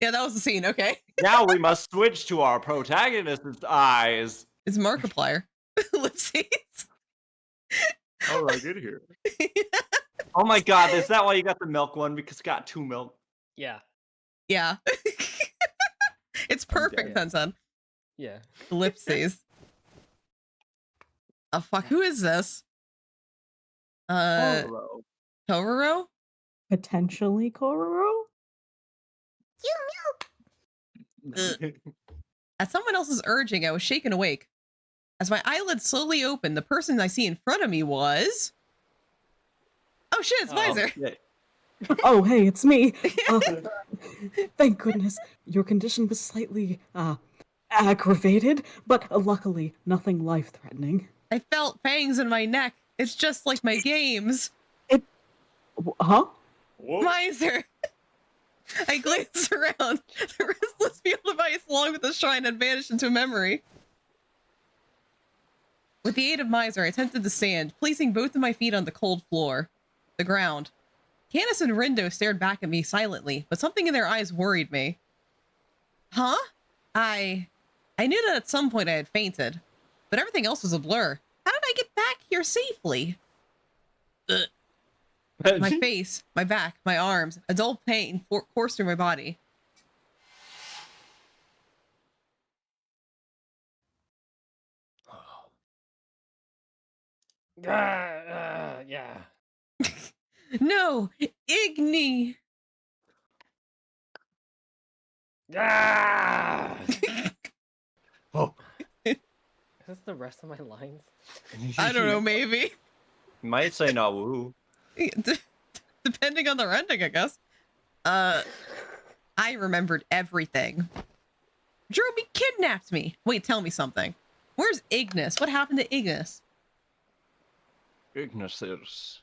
Yeah, that was the scene. Okay. Now we must switch to our protagonist's eyes. It's Markiplier. Ellipses. How did I get here? Oh my god, is that why you got the milk one? Because it got 2 milk. Yeah. Yeah. It's perfect, dead. Sensen. Yeah. Ellipses. Oh fuck, who is this? Hello. Tororo? Potentially Kororo? At someone else's urging, I was shaken awake. As my eyelids slowly opened, the person I see in front of me was... Oh shit, it's Miser! Oh, hey, it's me. Thank goodness. Your condition was slightly, aggravated, but luckily nothing life-threatening. I felt fangs in my neck. It's just like my games. Huh? Whoa. Miser! I glanced around. The restless field of ice along with the shrine had vanished into memory. With the aid of Miser, I attempted to stand, placing both of my feet on the cold floor. The ground. Canis and Rindo stared back at me silently, but something in their eyes worried me. Huh? I knew that at some point I had fainted, but everything else was a blur. How did I get back here safely? My face, my back, my arms, a dull pain coursed through my body. Yeah. No! Ignis! Ah! Oh. Is this the rest of my lines? I don't know, maybe. Might say no woo. Depending on the ending, I guess. I remembered everything. Jeremy kidnapped me. Wait, tell me something. Where's Ignis? What happened to Ignis? Ignis is...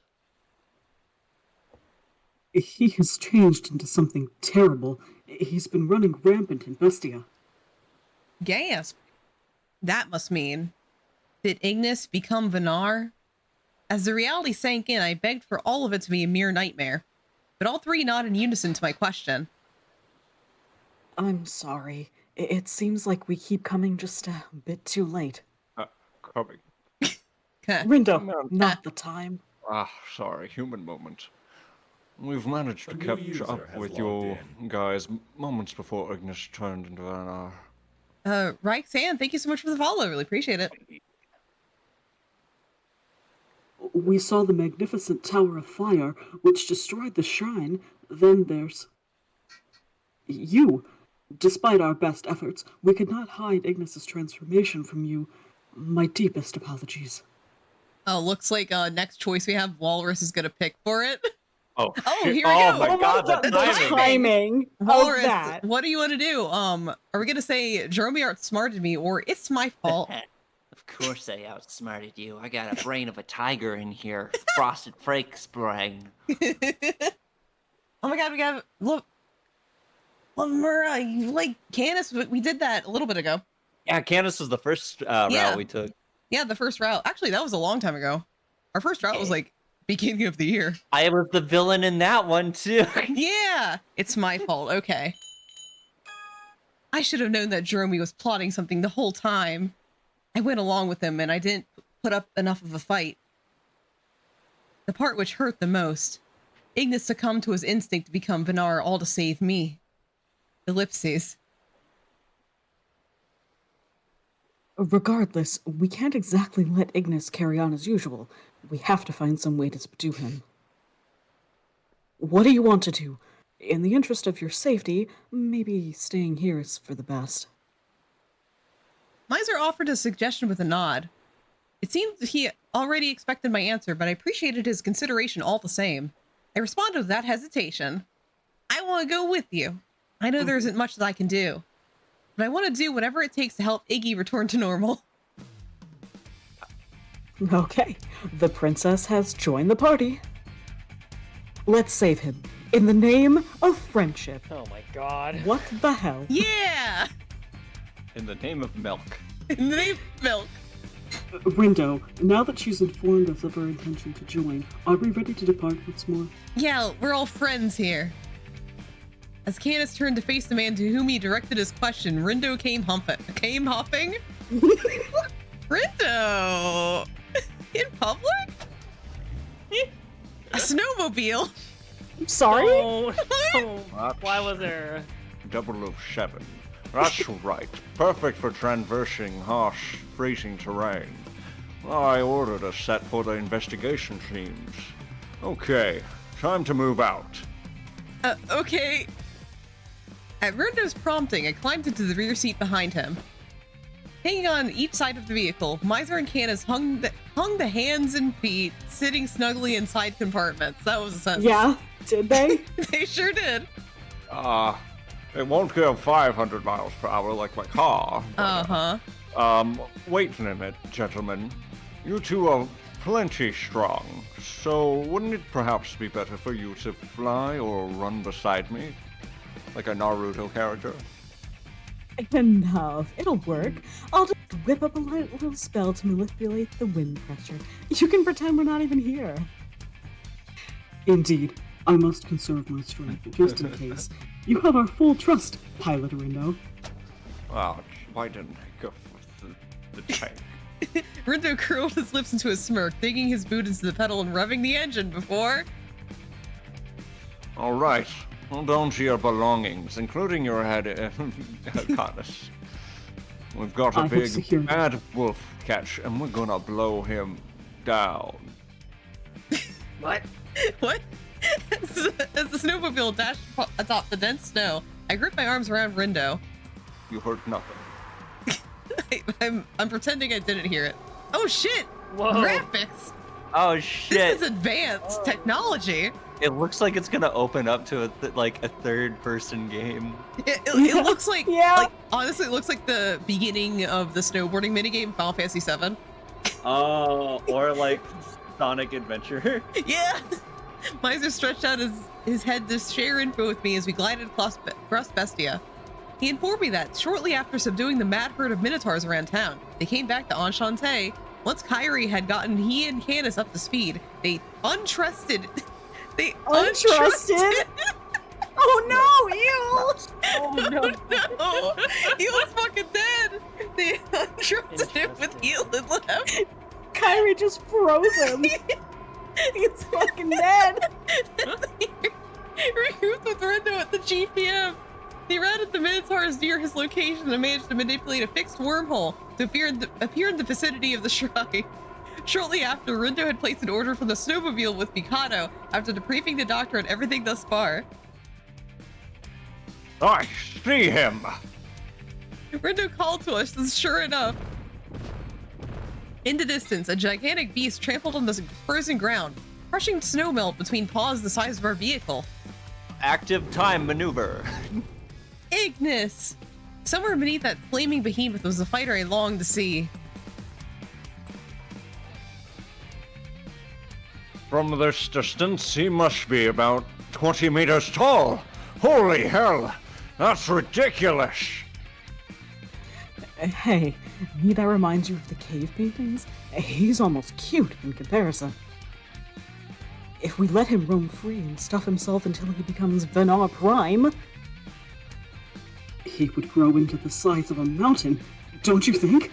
He has changed into something terrible. He's been running rampant in Bestia. Gasp. That must mean... Did Ignis become Vinar? As the reality sank in, I begged for all of it to be a mere nightmare. But all three nodded in unison to my question. I'm sorry. It seems like we keep coming just a bit too late. Coming. Rindo, not the time. Ah, sorry, human moment. We've managed to catch up with your guys moments before Ignis turned into an Ryxan, thank you so much for the follow. Really appreciate it. We saw the magnificent Tower of Fire, which destroyed the shrine. Then there's... you. Despite our best efforts, we could not hide Ignis's transformation from you. My deepest apologies. Oh, looks like next choice we have, Walrus is gonna pick for it. Oh, Oh, shit. here we Oh go. my god, the that's timing. timing Walrus, of that. what do you want to do? Are we gonna say Jeremy outsmarted me, or it's my fault? Of course I outsmarted you. I got a brain of a tiger in here. Frosted Flakes brain. Oh my god, we got look. Lamura, you like Canis? We did that a little bit ago. Yeah, Candace was the first Yeah. route we took. Yeah, the first route. Actually, that was a long time ago. Our first route was like beginning of the year. I was the villain in that one too. Yeah, it's my fault. Okay. I should have known that Jeremy was plotting something the whole time. I went along with him and I didn't put up enough of a fight. The part which hurt the most. Ignis succumbed to his instinct to become Vinar, all to save me. Ellipses. Regardless, we can't exactly let Ignis carry on as usual. We have to find some way to subdue him. What do you want to do? In the interest of your safety, maybe staying here is for the best. Miser offered a suggestion with a nod. It seemed he already expected my answer, but I appreciated his consideration all the same. I responded with that hesitation. I want to go with you. I know there isn't much that I can do, but I want to do whatever it takes to help Iggy return to normal. Okay, the princess has joined the party. Let's save him. In the name of friendship. Oh my god. What the hell? Yeah! In the name of milk. In the name of milk. Rindo, now that she's informed us of her intention to join, are we ready to depart once more? Yeah, we're all friends here. As Candace turned to face the man to whom he directed his question, Rindo came huffing? Rindo! In public? A snowmobile? Sorry? Oh, no. What? Why was there? 007. That's right. Perfect for traversing harsh, freezing terrain. I ordered a set for the investigation teams. Okay, time to move out. Okay. At Rindo's prompting, I climbed into the rear seat behind him. Hanging on each side of the vehicle, Miser and Candace hung the hands and feet, sitting snugly inside compartments. That was a sentence. Yeah, did they? They sure did. It won't go 500 miles per hour like my car. Uh-huh. Wait a minute, gentlemen. You two are plenty strong, so wouldn't it perhaps be better for you to fly or run beside me? Like a Naruto character? Enough. It'll work. I'll just whip up a little spell to manipulate the wind pressure. You can pretend we're not even here. Indeed, I must conserve my strength, just in case. You have our full trust, Pilot Rindo. Oh, why didn't I go for the tank? Rindo curled his lips into a smirk, digging his boot into the pedal and revving the engine before... All right, hold on to your belongings, including your head, Cottis. We've got a big bad wolf catch, and we're gonna blow him down. What? What? As the snowmobile dashed atop the dense snow, I gripped my arms around Rindo. You heard nothing. I'm pretending I didn't hear it. Oh shit! Whoa. Graphics! Oh shit! This is advanced technology. It looks like it's gonna open up to a third-person game. It looks like, Yeah. like, honestly, it looks like the beginning of the snowboarding minigame, Final Fantasy VII. Oh, or like Sonic Adventure. Yeah! Miser stretched out his head to share info with me as we glided across Bestia. He informed me that shortly after subduing the mad herd of minotaurs around town, they came back to Enchante. Once Kyrie had gotten he and Candace up to speed, they untrusted. Untrusted? Oh no, ew! Oh no. No, he was fucking dead. They untrusted him with healing left. Kyrie just froze him. He's fucking dead. Regrouped with Rindo at the GPM. He routed the Minotaurs near his location and managed to manipulate a fixed wormhole to appear in the vicinity of the shrine. Shortly after, Rindo had placed an order for the snowmobile with Mikado after debriefing the doctor on everything thus far. I see him! Rindo called to us, and sure enough, in the distance, a gigantic beast trampled on the frozen ground, crushing snowmelt between paws the size of our vehicle. Active time maneuver. Ignis! Somewhere beneath that flaming behemoth was the fighter I longed to see. From this distance, he must be about 20 meters tall. Holy hell! That's ridiculous! Hey, me that reminds you of the cave paintings? He's almost cute in comparison. If we let him roam free and stuff himself until he becomes Venar Prime... He would grow into the size of a mountain, don't you think?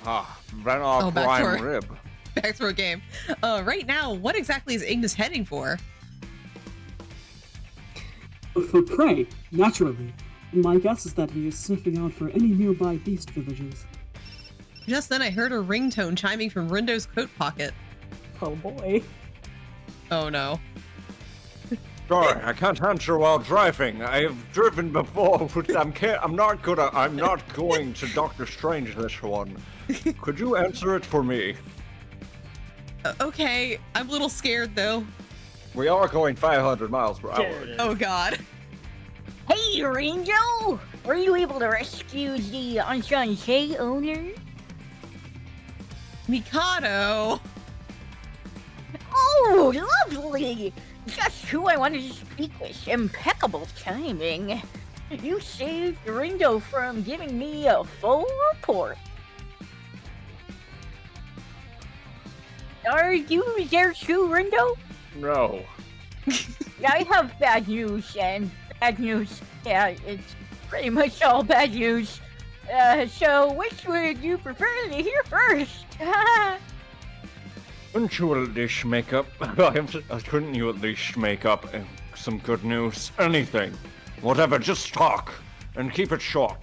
Ah, Venar back to Prime our- Rib. Back to our game. Right now, what exactly is Ignis heading for? For prey, naturally. My guess is that he is sniffing out for any nearby beast villages. Just then I heard a ringtone chiming from Rindo's coat pocket. Oh boy. Oh no. Sorry, I can't answer while driving. I have driven before, but I'm not going to Doctor Strange this one. Could you answer it for me? Okay, I'm a little scared though. We are going 500 miles per There hour. it is. Oh god. Hey, Ranger! Were you able to rescue the Enchante owner? Mikado! Oh, lovely! Just who I wanted to speak with. Impeccable timing. You saved Ringo from giving me a full report. Are you there too, Ringo? No. I have bad news, and bad news, yeah, it's pretty much all bad news. So which would you prefer to hear first? Couldn't you at least make up? Couldn't you at least make up some good news? Anything. Whatever, just talk. And keep it short.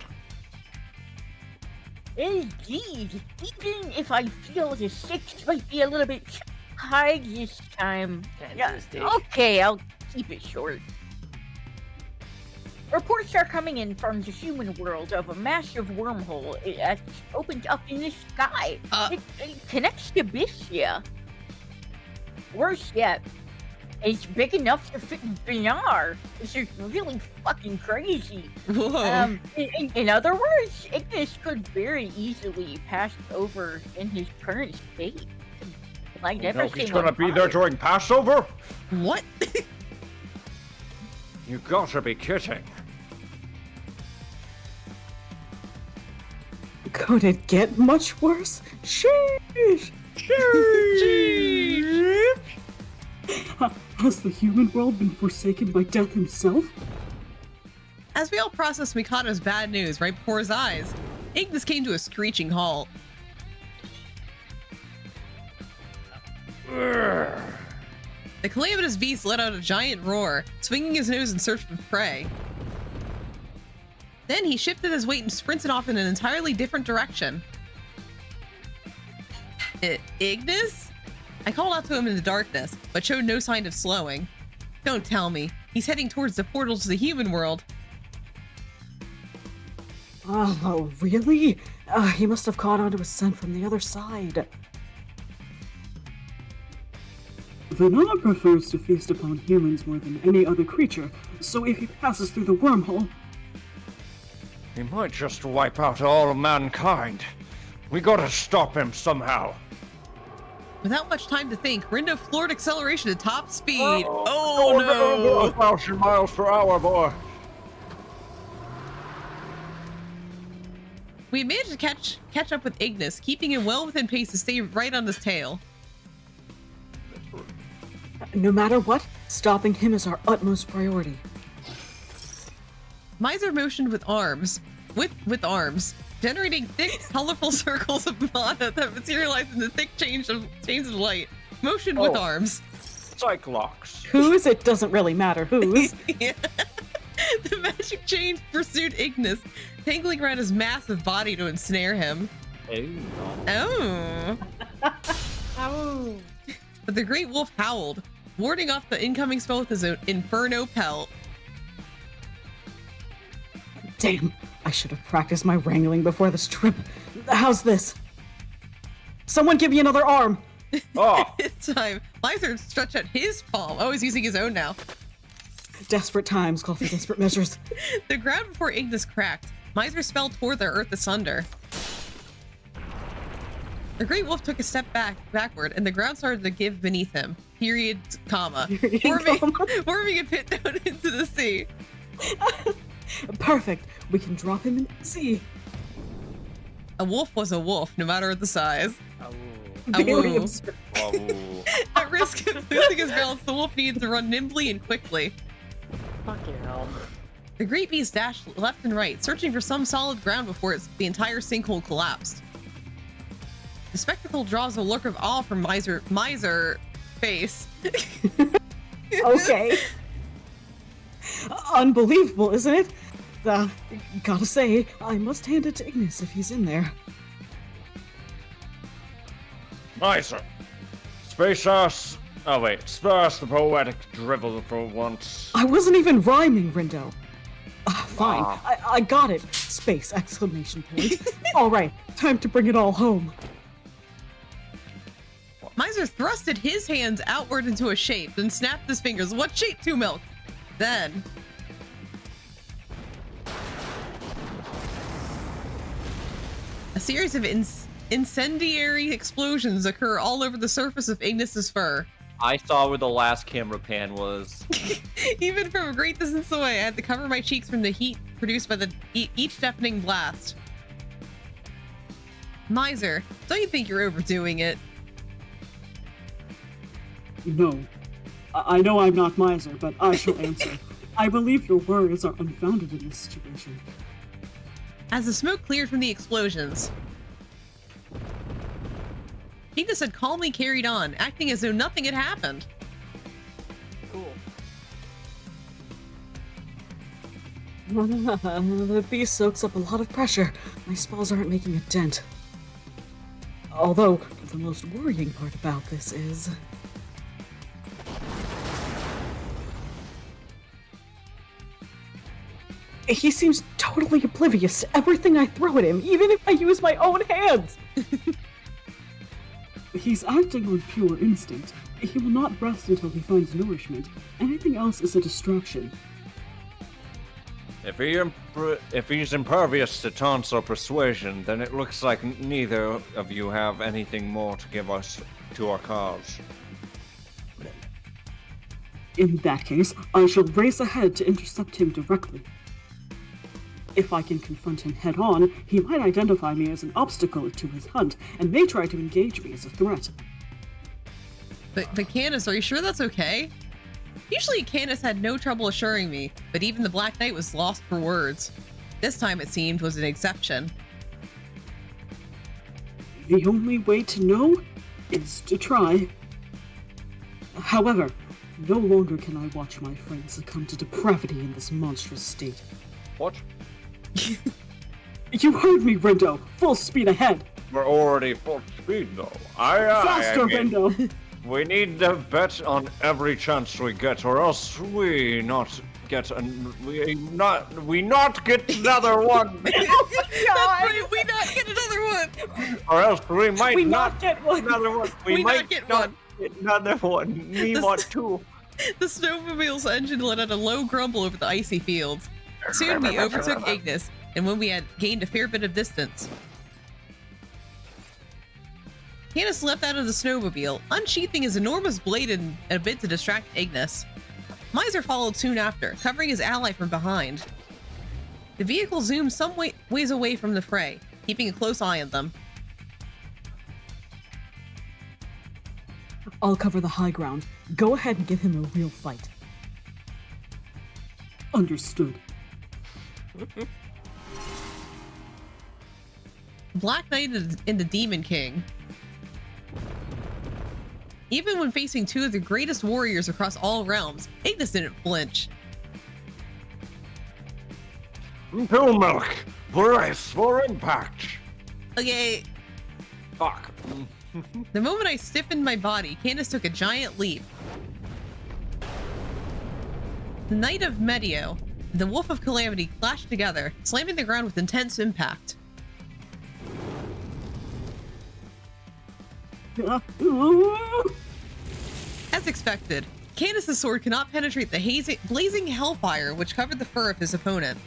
Indeed, even if I feel the stakes might be a little bit high this time. Yeah, okay, I'll keep it short. Reports are coming in from the human world of a massive wormhole that's opened up in the sky. It connects to Bissia. Worse yet, it's big enough to fit in Binar. This is really fucking crazy. Whoa. In other words, Ignis could very easily pass over in his current state. Like never He's gonna be there during Passover? What? You gotta be kidding. Could it get much worse? Sheesh! Sheesh! Has the human world been forsaken by death himself? As we all process Mikado's bad news right before his eyes, Ignis came to a screeching halt. The calamitous beast let out a giant roar, swinging his nose in search of prey. Then he shifted his weight and sprinted off in an entirely different direction. Ignis? I called out to him in the darkness, but showed no sign of slowing. Don't tell me. He's heading towards the portal to the human world. Oh, really? He must have caught onto a scent from the other side. Vinar prefers to feast upon humans more than any other creature, so if he passes through the wormhole... He might just wipe out all of mankind. We gotta stop him somehow. Without much time to think, Rindo floored acceleration at top speed. No, 1,000 miles per hour, boy. We managed to catch up with Ignis, keeping him well within pace to stay right on his tail. No matter what, stopping him is our utmost priority. Miser motioned with arms, generating thick, colorful circles of mana that materialized in the thick chains of light. Motioned with arms. Cyclops. Whose? It doesn't really matter whose. Yeah. The magic chain pursued Ignis, tangling around his massive body to ensnare him. Oh. Oh. But the great wolf howled, warding off the incoming spell with his inferno pelt. Damn, I should have practiced my wrangling before this trip. How's this? Someone give me another arm! Oh. This time, Miser stretched out his palm. Oh, he's using his own now. Desperate times call for desperate measures. The ground before Ignis cracked. Miser spell tore the earth asunder. The great wolf took a step backward, and the ground started to give beneath him. Period, comma. Forming a pit down into the sea. Perfect. We can drop him in the sea. A wolf was a wolf, no matter the size. Very Awoo. absurd. At risk of losing his balance, the wolf needed to run nimbly and quickly. Fucking hell. The great beast dashed left and right, searching for some solid ground before the entire sinkhole collapsed. The spectacle draws a look of awe from Miser face. Okay. Unbelievable, isn't it? Gotta say, I must hand it to Ignis if he's in there. Miser. Space us. Oh wait, spare us the poetic drivel for once. I wasn't even rhyming, Rindo. Fine, I got it. Space, exclamation point. All right, time to bring it all home. Miser thrusted his hands outward into a shape, then snapped his fingers. What shape, Two Milk? Then... a series of Incendiary explosions occur all over the surface of Ignis's fur. I saw where the last camera pan was. Even from a great distance away, I had to cover my cheeks from the heat produced by each deafening blast. Miser, don't you think you're overdoing it? No. I know I'm not Miser, but I shall answer. I believe your worries are unfounded in this situation. As the smoke cleared from the explosions, Ignis had calmly carried on, acting as though nothing had happened. Cool. The beast soaks up a lot of pressure. My spells aren't making a dent. Although, the most worrying part about this is... he seems totally oblivious to everything I throw at him, even if I use my own hands! He's acting on pure instinct. He will not rest until he finds nourishment. Anything else is a distraction. If he's impervious to taunts or persuasion, then it looks like neither of you have anything more to give us to our cause. In that case, I shall race ahead to intercept him directly. If I can confront him head-on, he might identify me as an obstacle to his hunt, and may try to engage me as a threat. But Candace, are you sure that's okay? Usually Candace had no trouble assuring me, but even the Black Knight was lost for words. This time it seemed was an exception. The only way to know is to try. However, no longer can I watch my friend succumb to depravity in this monstrous state. What? You heard me, Rindo! Full speed ahead! We're already full speed, though. Aye, aye, Faster, Rindo! We need to bet on every chance we get, or else we not get another one. That's right, we not get another one. Or else we might We not get one! another one. We might not get one. Get another one. Me want two. The snowmobile's engine let out a low grumble over the icy fields. Soon we overtook Ignis, and when we had gained a fair bit of distance, Candace leapt out of the snowmobile, unsheathing his enormous blade in a bid to distract Ignis. Miser followed soon after, covering his ally from behind. The vehicle zoomed some ways away from the fray, keeping a close eye on them. I'll cover the high ground. Go ahead and give him a real fight. Understood. Black Knight and the Demon King. Even when facing two of the greatest warriors across all realms, Ignis didn't flinch. Pill milk. Brace for impact. Okay, Fuck. the moment I stiffened my body, Candace took a giant leap. The Knight of Medio and the Wolf of Calamity clashed together, slamming the ground with intense impact. As expected, Candace's sword could not penetrate the blazing hellfire which covered the fur of his opponent.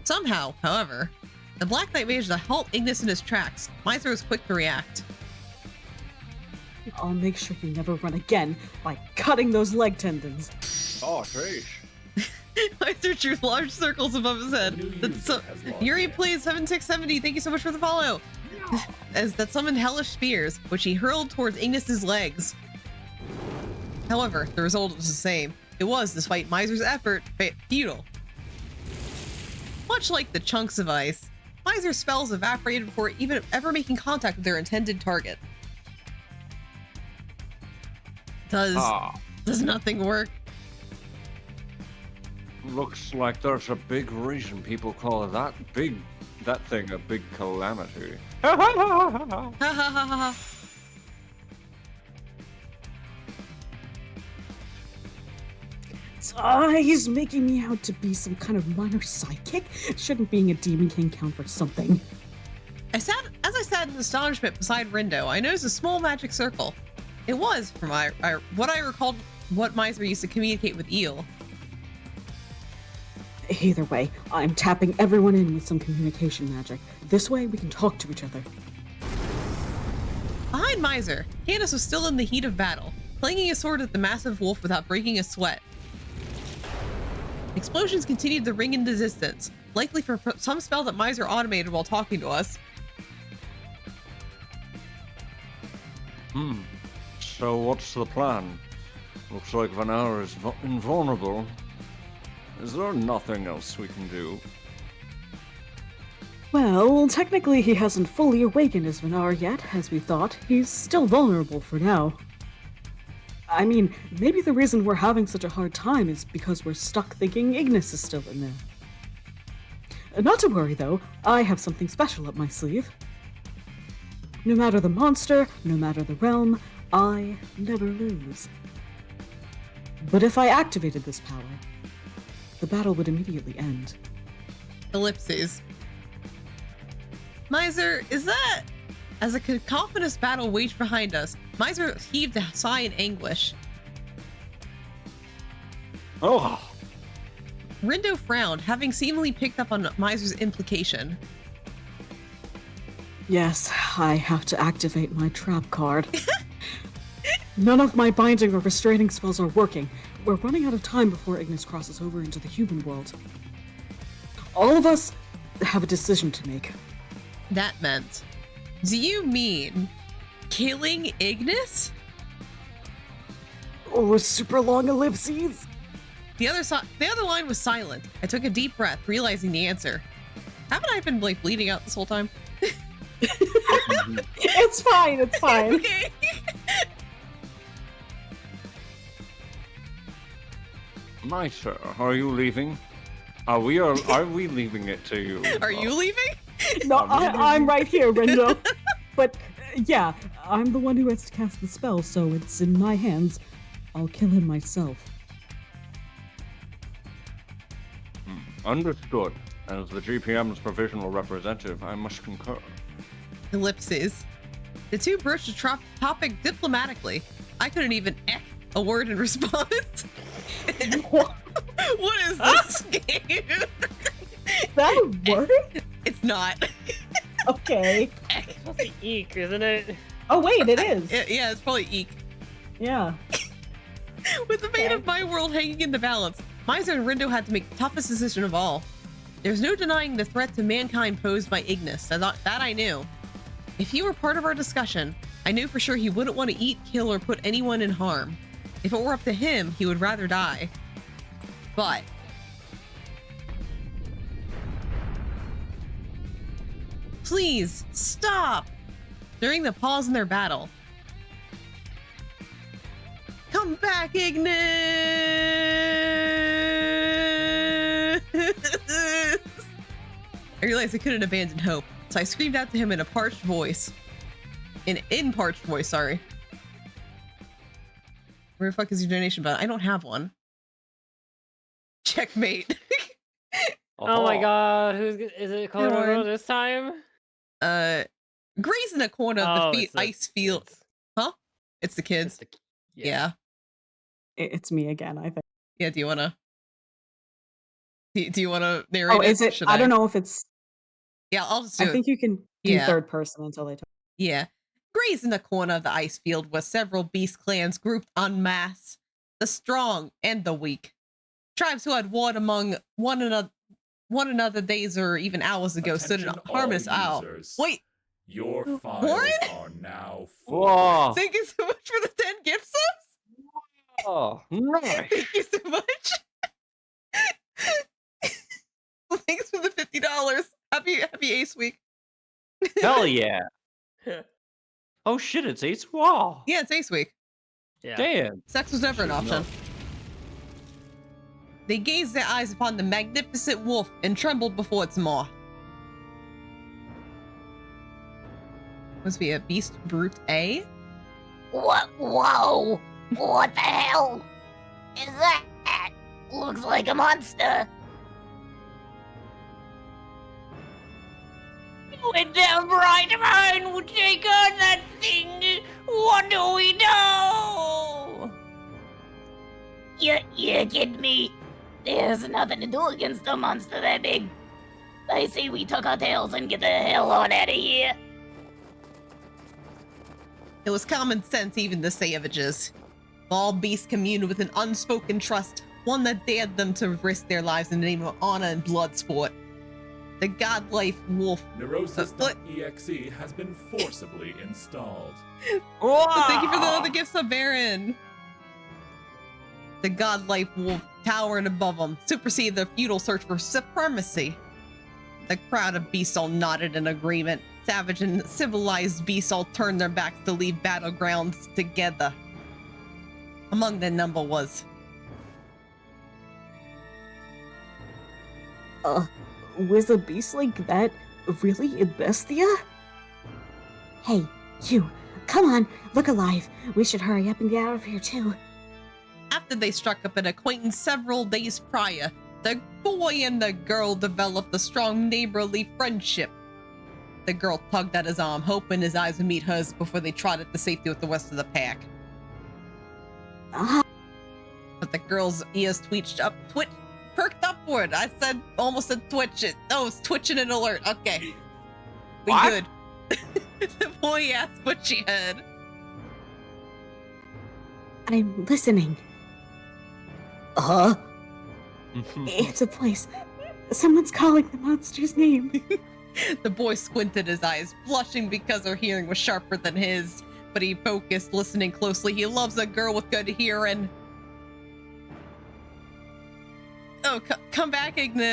Somehow, however, the Black Knight managed to halt Ignis in his tracks. Miser was quick to react. I'll make sure you never run again by cutting those leg tendons. Oh, sheesh. Miser drew large circles above his head. Yuri plays 7670, thank you so much for the follow. As that summoned hellish spears, which he hurled towards Ignis's legs. However, the result was the same. It was, despite Miser's effort, futile. Much like the chunks of ice, Miser's spells evaporated before even ever making contact with their intended target. Does nothing work? Looks like there's a big reason people call that thing a big calamity. Ha ha ha ha ha. He's making me out to be some kind of minor sidekick. Shouldn't being a Demon King count for something? As I sat in astonishment beside Rindo, I noticed a small magic circle. It was, from what I recalled, what Miser used to communicate with Eel. Either way, I'm tapping everyone in with some communication magic. This way, we can talk to each other. Behind Miser, Candace was still in the heat of battle, clanging his sword at the massive wolf without breaking a sweat. Explosions continued to ring in the distance, likely for some spell that Miser automated while talking to us. So what's the plan? Looks like Vanar is invulnerable. Is there nothing else we can do? Well, technically he hasn't fully awakened as Vanar yet, as we thought. He's still vulnerable for now. I mean, maybe the reason we're having such a hard time is because we're stuck thinking Ignis is still in there. Not to worry though, I have something special up my sleeve. No matter the monster, no matter the realm, I never lose. But if I activated this power, the battle would immediately end. Ellipses. Miser, is that... As a cacophonous battle waged behind us, Miser heaved a sigh in anguish. Oh! Rindo frowned, having seemingly picked up on Miser's implication. Yes, I have to activate my trap card. None of my binding or restraining spells are working. We're running out of time before Ignis crosses over into the human world. All of us have a decision to make. That meant... Do you mean... killing Ignis? Or super long ellipses? The other line was silent. I took a deep breath, realizing the answer. Haven't I been, like, bleeding out this whole time? It's fine, it's fine. Okay. Miser, are you leaving? Are we leaving it to you? Are you leaving? No, I'm right here, Rindo. But, yeah, I'm the one who has to cast the spell, so it's in my hands. I'll kill him myself. Understood. As the GPM's provisional representative, I must concur. Ellipses. The two broached the topic diplomatically. I couldn't even a word in response. What is this game? Is that a word? It's not. Okay. It's supposed to be eek, isn't it? Oh, wait, it is. Yeah, it's probably eek. Yeah. With the fate of my world hanging in the balance, Miser and Rindo had to make the toughest decision of all. There's no denying the threat to mankind posed by Ignis. That I knew. If he were part of our discussion, I knew for sure he wouldn't want to eat, kill, or put anyone in harm. If it were up to him, he would rather die. But... Please, stop! During the pause in their battle. Come back, Ignis! I realized I couldn't abandon hope, so I screamed out to him in a parched voice. In parched voice, sorry. Where the fuck is your donation button? I don't have one. Checkmate. Oh my god, is it Colorado this time? Gray's in a corner of the ice field. Huh? It's the kids. Yeah. It's me again, I think. Yeah, do you wanna narrate? Oh, is it? I don't know if it's... Yeah, I'll just do it. I think you can do third person until they talk. Yeah. Gray's in the corner of the ice field where several beast clans grouped en masse. The strong and the weak. Tribes who had warred among one another days or even hours ago stood in harmless owl. Wait. Your files Warren? are now full. Whoa. Thank you so much for the 10 gift subs. Oh, nice. Thank you so much. Thanks for the $50. Happy Ace Week. Hell yeah. Oh shit, it's Ace Wall. Yeah, it's Ace Week. Yeah. Damn. Sex was never an option. They gazed their eyes upon the magnificent wolf and trembled before its maw. Must be a beast brute A? What? Whoa! What the hell is that? Looks like a monster. When the bright mind will take on that thing, what do we know? You kidding me? There's nothing to do against a monster that big. I say we tuck our tails and get the hell on out of here. It was common sense, even the savages. All beasts communed with an unspoken trust, one that dared them to risk their lives in the name of honor and blood sport. The godlike wolf. Neurosis.exe has been forcibly installed. Thank you for the other gifts of Baron. The godlike wolf towered above them, superseded their futile search for supremacy. The crowd of beasts all nodded in agreement. Savage and civilized beasts all turned their backs to leave battlegrounds together. Among their number was... Was a beast like that really in Bestia? Hey, you, come on, look alive. We should hurry up and get out of here too. After they struck up an acquaintance several days prior, the boy and the girl developed a strong neighborly friendship. The girl tugged at his arm, hoping his eyes would meet hers before they trotted to safety with the rest of the pack. But the girl's ears perked upward. I said, almost said twitch it. Oh, it's twitching an alert. Okay. We good. The boy asked what she heard. I'm listening. It's a place. Someone's calling the monster's name. The boy squinted his eyes, blushing because her hearing was sharper than his, but he focused, listening closely. He loves a girl with good hearing. Oh, come back, Ignis!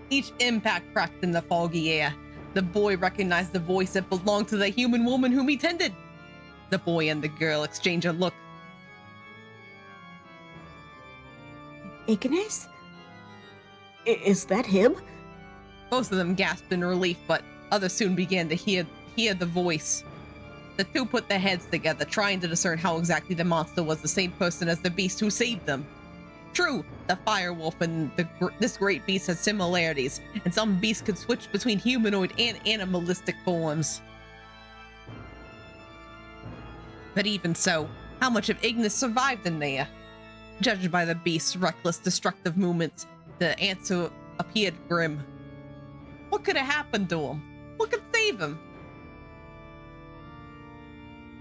Each impact cracked in the foggy air. The boy recognized the voice that belonged to the human woman whom he tended. The boy and the girl exchanged a look. Ignis? Is that him? Both of them gasped in relief, but others soon began to hear the voice. The two put their heads together, trying to discern how exactly the monster was the same person as the beast who saved them. True, the firewolf and this great beast had similarities, and some beasts could switch between humanoid and animalistic forms. But even so, how much of Ignis survived in there? Judged by the beast's reckless, destructive movements, the answer appeared grim. What could have happened to him? What could save him?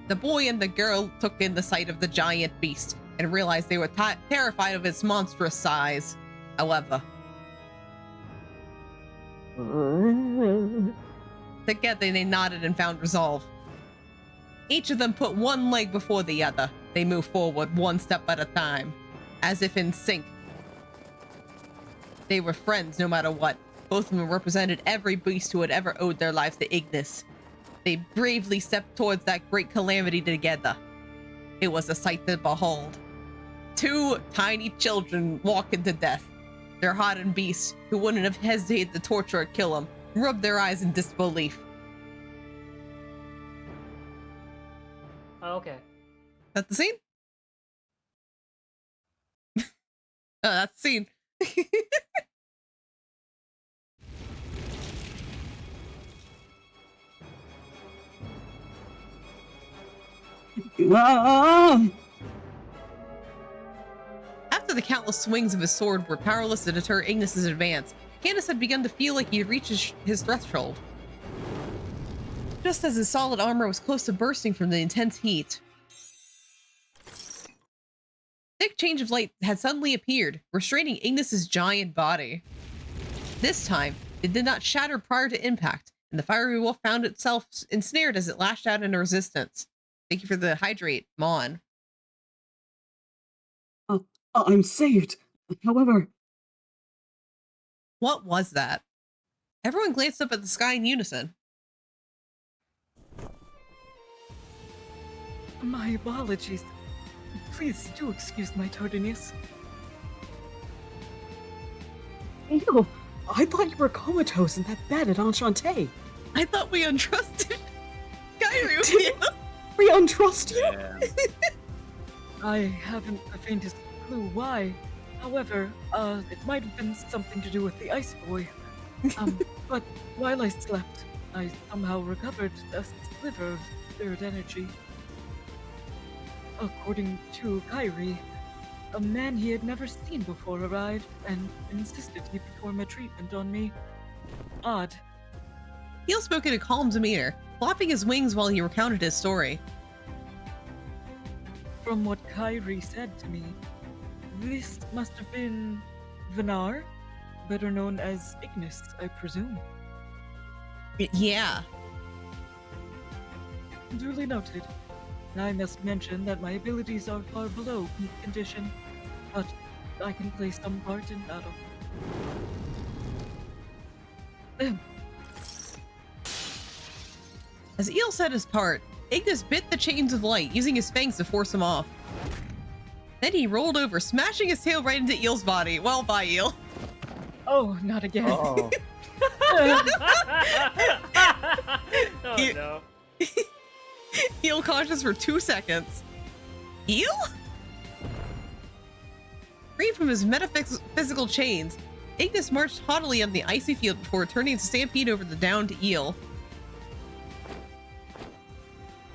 The boy and the girl took in the sight of the giant beast and realized they were terrified of its monstrous size. However, together they nodded and found resolve. Each of them put one leg before the other. They moved forward one step at a time, as if in sync. They were friends no matter what. Both of them represented every beast who had ever owed their lives to Ignis. They bravely stepped towards that great calamity together. It was a sight to behold. Two tiny children walking to death. Their hardened beasts, who wouldn't have hesitated to torture or kill them, rubbed their eyes in disbelief. Oh, okay. That's the scene? Oh, that's the scene. After the countless swings of his sword were powerless to deter Ignis's advance, Candace had begun to feel like he had reached his threshold. Just as his solid armor was close to bursting from the intense heat, thick change of light had suddenly appeared, restraining Ignis's giant body. This time, it did not shatter prior to impact, and the fiery wolf found itself ensnared as it lashed out into resistance. Thank you for the hydrate, Mon. I'm saved. However... What was that? Everyone glanced up at the sky in unison. My apologies. Please do excuse my tardiness. Ew, I thought you were comatose in that bed at Enchante. I thought we untrusted Kairu. We untrust you? Yeah. I haven't the faintest clue why. However, it might have been something to do with the ice boy. But while I slept, I somehow recovered a sliver of spirit energy. According to Kyrie, a man he had never seen before arrived and insisted he perform a treatment on me. Odd. Eel spoke in a calm demeanor, flapping his wings while he recounted his story. From what Kyrie said to me, this must have been Vinar, better known as Ignis, I presume. Yeah. Duly noted. I must mention that my abilities are far below peak condition, but I can play some part in battle. As Eel said his part, Ignis bit the chains of light, using his fangs to force him off. Then he rolled over, smashing his tail right into Eel's body. Well, bye, Eel. Oh, not again. Oh. Oh no. Eel conscious for 2 seconds. Eel? Freed from his metaphysical chains, Ignis marched haughtily on the icy field before turning to stampede over the downed Eel.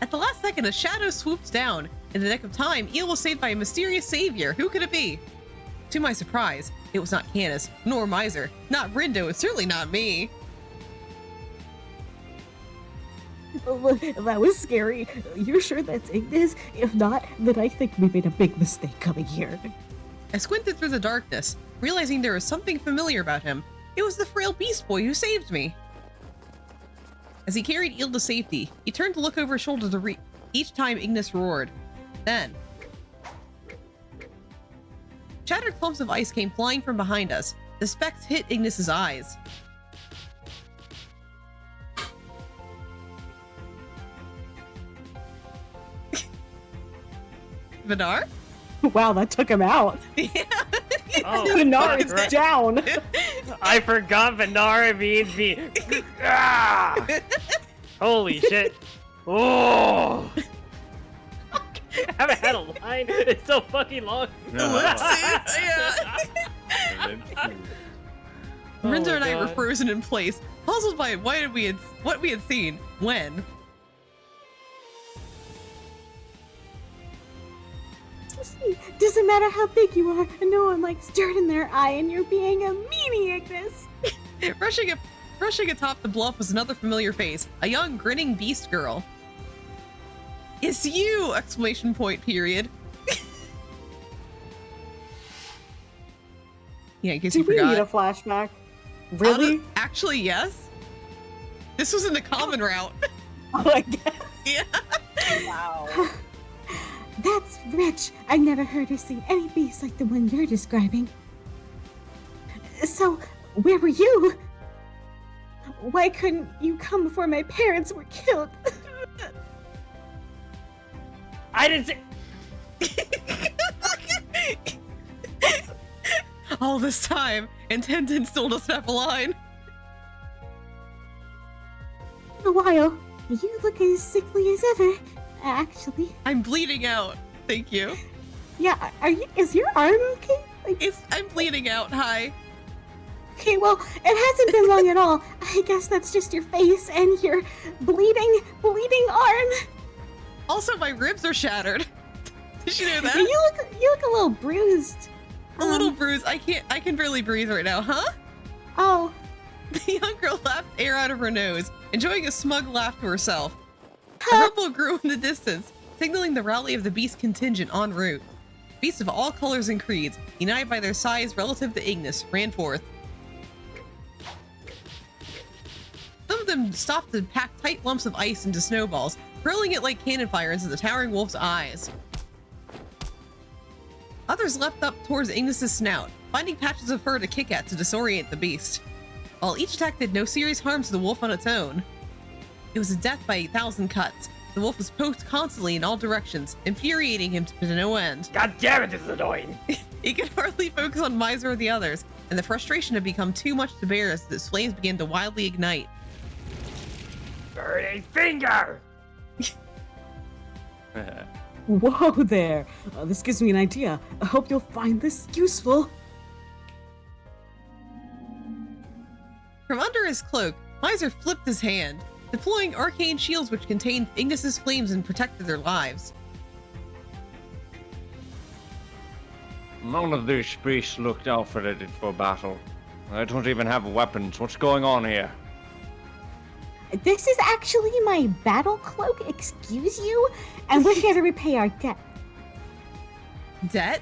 At the last second, a shadow swooped down. In the nick of time, Eel was saved by a mysterious savior. Who could it be? To my surprise, it was not Canis, nor Miser, not Rindo, and certainly not me. That was scary. You're sure that's Ignis? If not, then I think we made a big mistake coming here. I squinted through the darkness, realizing there was something familiar about him. It was the frail beast boy who saved me. As he carried Eel to safety, he turned to look over his shoulder to each time Ignis roared. Then, shattered clumps of ice came flying from behind us. The specks hit Ignis's eyes. Vinar? Wow, that took him out. Yeah. Oh, Vinar fuck, is right. down. I forgot Vinar means me. Ah! Holy shit. Oh! I haven't had a line. It's so fucking long. Yeah. Rinder and I were God. frozen in place, puzzled by what we had seen. When? Doesn't matter how big you are, no one likes dirt in their eye, and you're being a meanie, Ignis. Rushing atop the bluff was another familiar face, a young, grinning beast girl. It's you! Exclamation point, period. Yeah, in case Do you we forgot. need a flashback? Really? Actually, yes. This was in the common route. Oh, I guess. Yeah. Wow. That's rich. I've never heard or seen any beast like the one you're describing. So, where were you? Why couldn't you come before my parents were killed? I didn't say. All this time, and Tenten still doesn't have a line. A while. You look as sickly as ever, actually. I'm bleeding out. Thank you. Yeah, is your arm okay? I'm bleeding out. Hi. Okay, well, it hasn't been long at all. I guess that's just your face and your bleeding arm. Also, my ribs are shattered. Did you know that? You look a little bruised. A little bruised. I can barely breathe right now, huh? Oh. The young girl laughed air out of her nose, enjoying a smug laugh to herself. A rumble grew in the distance, signaling the rally of the beast contingent en route. Beasts of all colors and creeds, united by their size relative to Ignis, ran forth. Some of them stopped to pack tight lumps of ice into snowballs, hurling it like cannon fire into the towering wolf's eyes. Others leapt up towards Ignis's snout, finding patches of fur to kick at to disorient the beast. While each attack did no serious harm to the wolf on its own, it was a death by 1,000 cuts. The wolf was poked constantly in all directions, infuriating him to no end. God damn it, this is annoying. He could hardly focus on Miser or the others, and the frustration had become too much to bear as its flames began to wildly ignite. Burning finger! Whoa there. This gives me an idea. I hope you'll find this useful. From under his cloak, Miser flipped his hand, deploying arcane shields which contained Ignis's flames and protected their lives. None of these beasts looked outfitted for battle. I don't even have weapons. What's going on here? This is actually my battle cloak, excuse you, and we're here to repay our debt. Debt?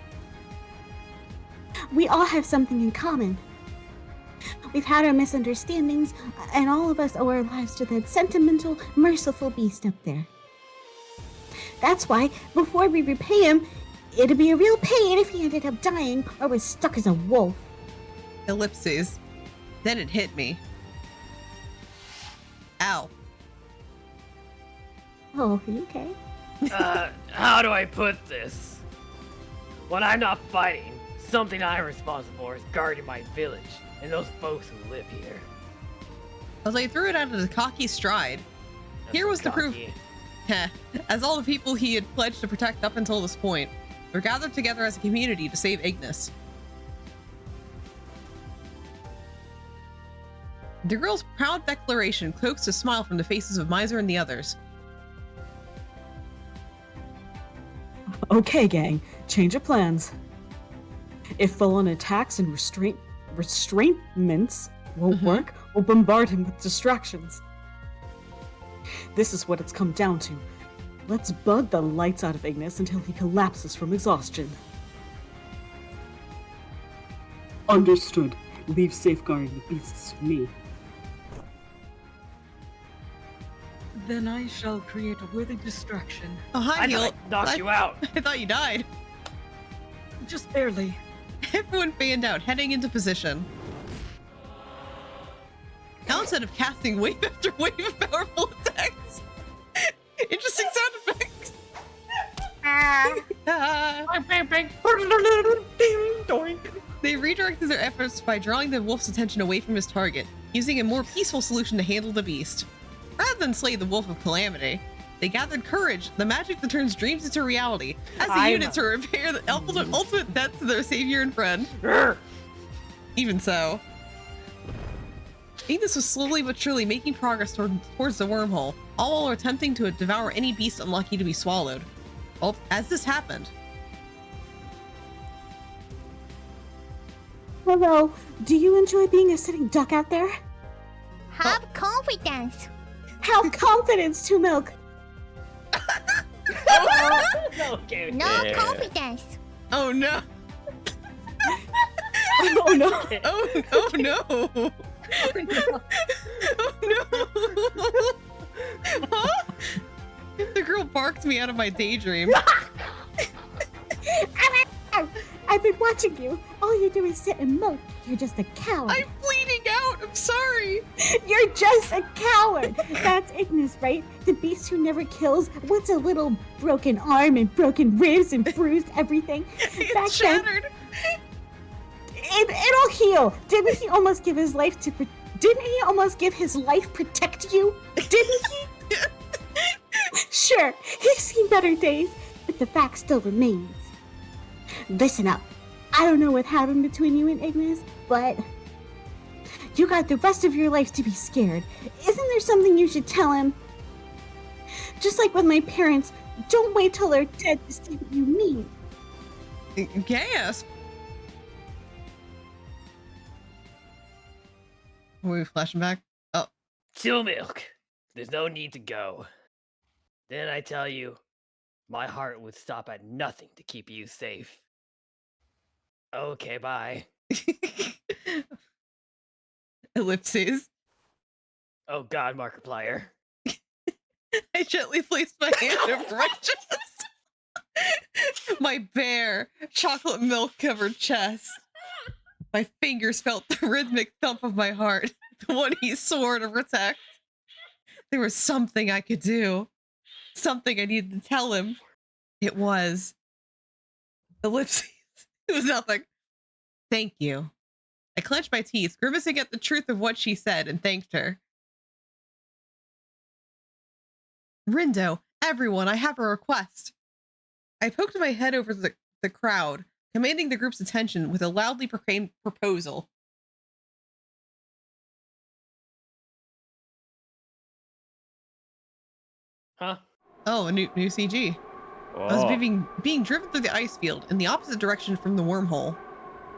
We all have something in common. We've had our misunderstandings, and all of us owe our lives to that sentimental, merciful beast up there. That's why, before we repay him, it'd be a real pain if he ended up dying or was stuck as a wolf. Ellipses. Then it hit me. Ow. Oh, are you okay? How do I put this? When I'm not fighting, something I'm responsible for is guarding my village and those folks who live here. As I threw it out at a cocky stride, here was the proof. As all the people he had pledged to protect up until this point were gathered together as a community to save Ignis. The girl's proud declaration coaxed a smile from the faces of Miser and the others. Okay, gang, change of plans. If full-on attacks and restraintments won't work, we'll bombard him with distractions. This is what it's come down to. Let's bug the lights out of Ignis until he collapses from exhaustion. Understood. Leave safeguarding the beasts to me. Then I shall create a worthy distraction. Oh, hi, Neil. Knock you out. I thought you died. Just barely. Everyone fanned out, heading into position. Now instead of casting wave after wave of powerful attacks, interesting sound effects. They redirected their efforts by drawing the wolf's attention away from his target, using a more peaceful solution to handle the beast. Rather than slay the Wolf of Calamity, they gathered courage, the magic that turns dreams into reality, as a unit to repair the ultimate debt to their savior and friend. Even so, Ignis was slowly but surely making progress towards the wormhole, all while attempting to devour any beast unlucky to be swallowed. Well, as this happened... Hello, do you enjoy being a sitting duck out there? Have confidence. Have confidence, to milk. Okay. No confidence. Oh no. Oh no. Oh no. Oh no. Huh? The girl barked me out of my daydream. I've been watching you. All you do is sit and mope. You're just a coward. I'm bleeding out. I'm sorry. You're just a coward. That's Ignis, right? The beast who never kills. What's a little broken arm and broken ribs and bruised everything? It's shattered. It'll heal. Didn't he almost give his life to? Didn't he almost give his life protect you? Didn't he? Sure, he's seen better days, but the fact still remains. Listen up. I don't know what happened between you and Ignis, but you got the rest of your life to be scared. Isn't there something you should tell him? Just like with my parents, don't wait till they're dead to see what you need. Gasp. Were we flashing back? Oh. Chill, Milk. There's no need to go. Then I tell you, my heart would stop at nothing to keep you safe. Okay, bye. Ellipses. Oh God, Markiplier. I gently placed my hand over my chest. My bare, chocolate milk covered chest. My fingers felt the rhythmic thump of my heart, the one he swore to protect. There was something I could do. Something I needed to tell him. It was... Ellipses. It was nothing. Thank you. I clenched my teeth, grimacing at the truth of what she said, and thanked her. Rindo, everyone, I have a request. I poked my head over the crowd, commanding the group's attention with a loudly proclaimed proposal. Huh? Oh, a new CG. I was being driven through the ice field in the opposite direction from the wormhole.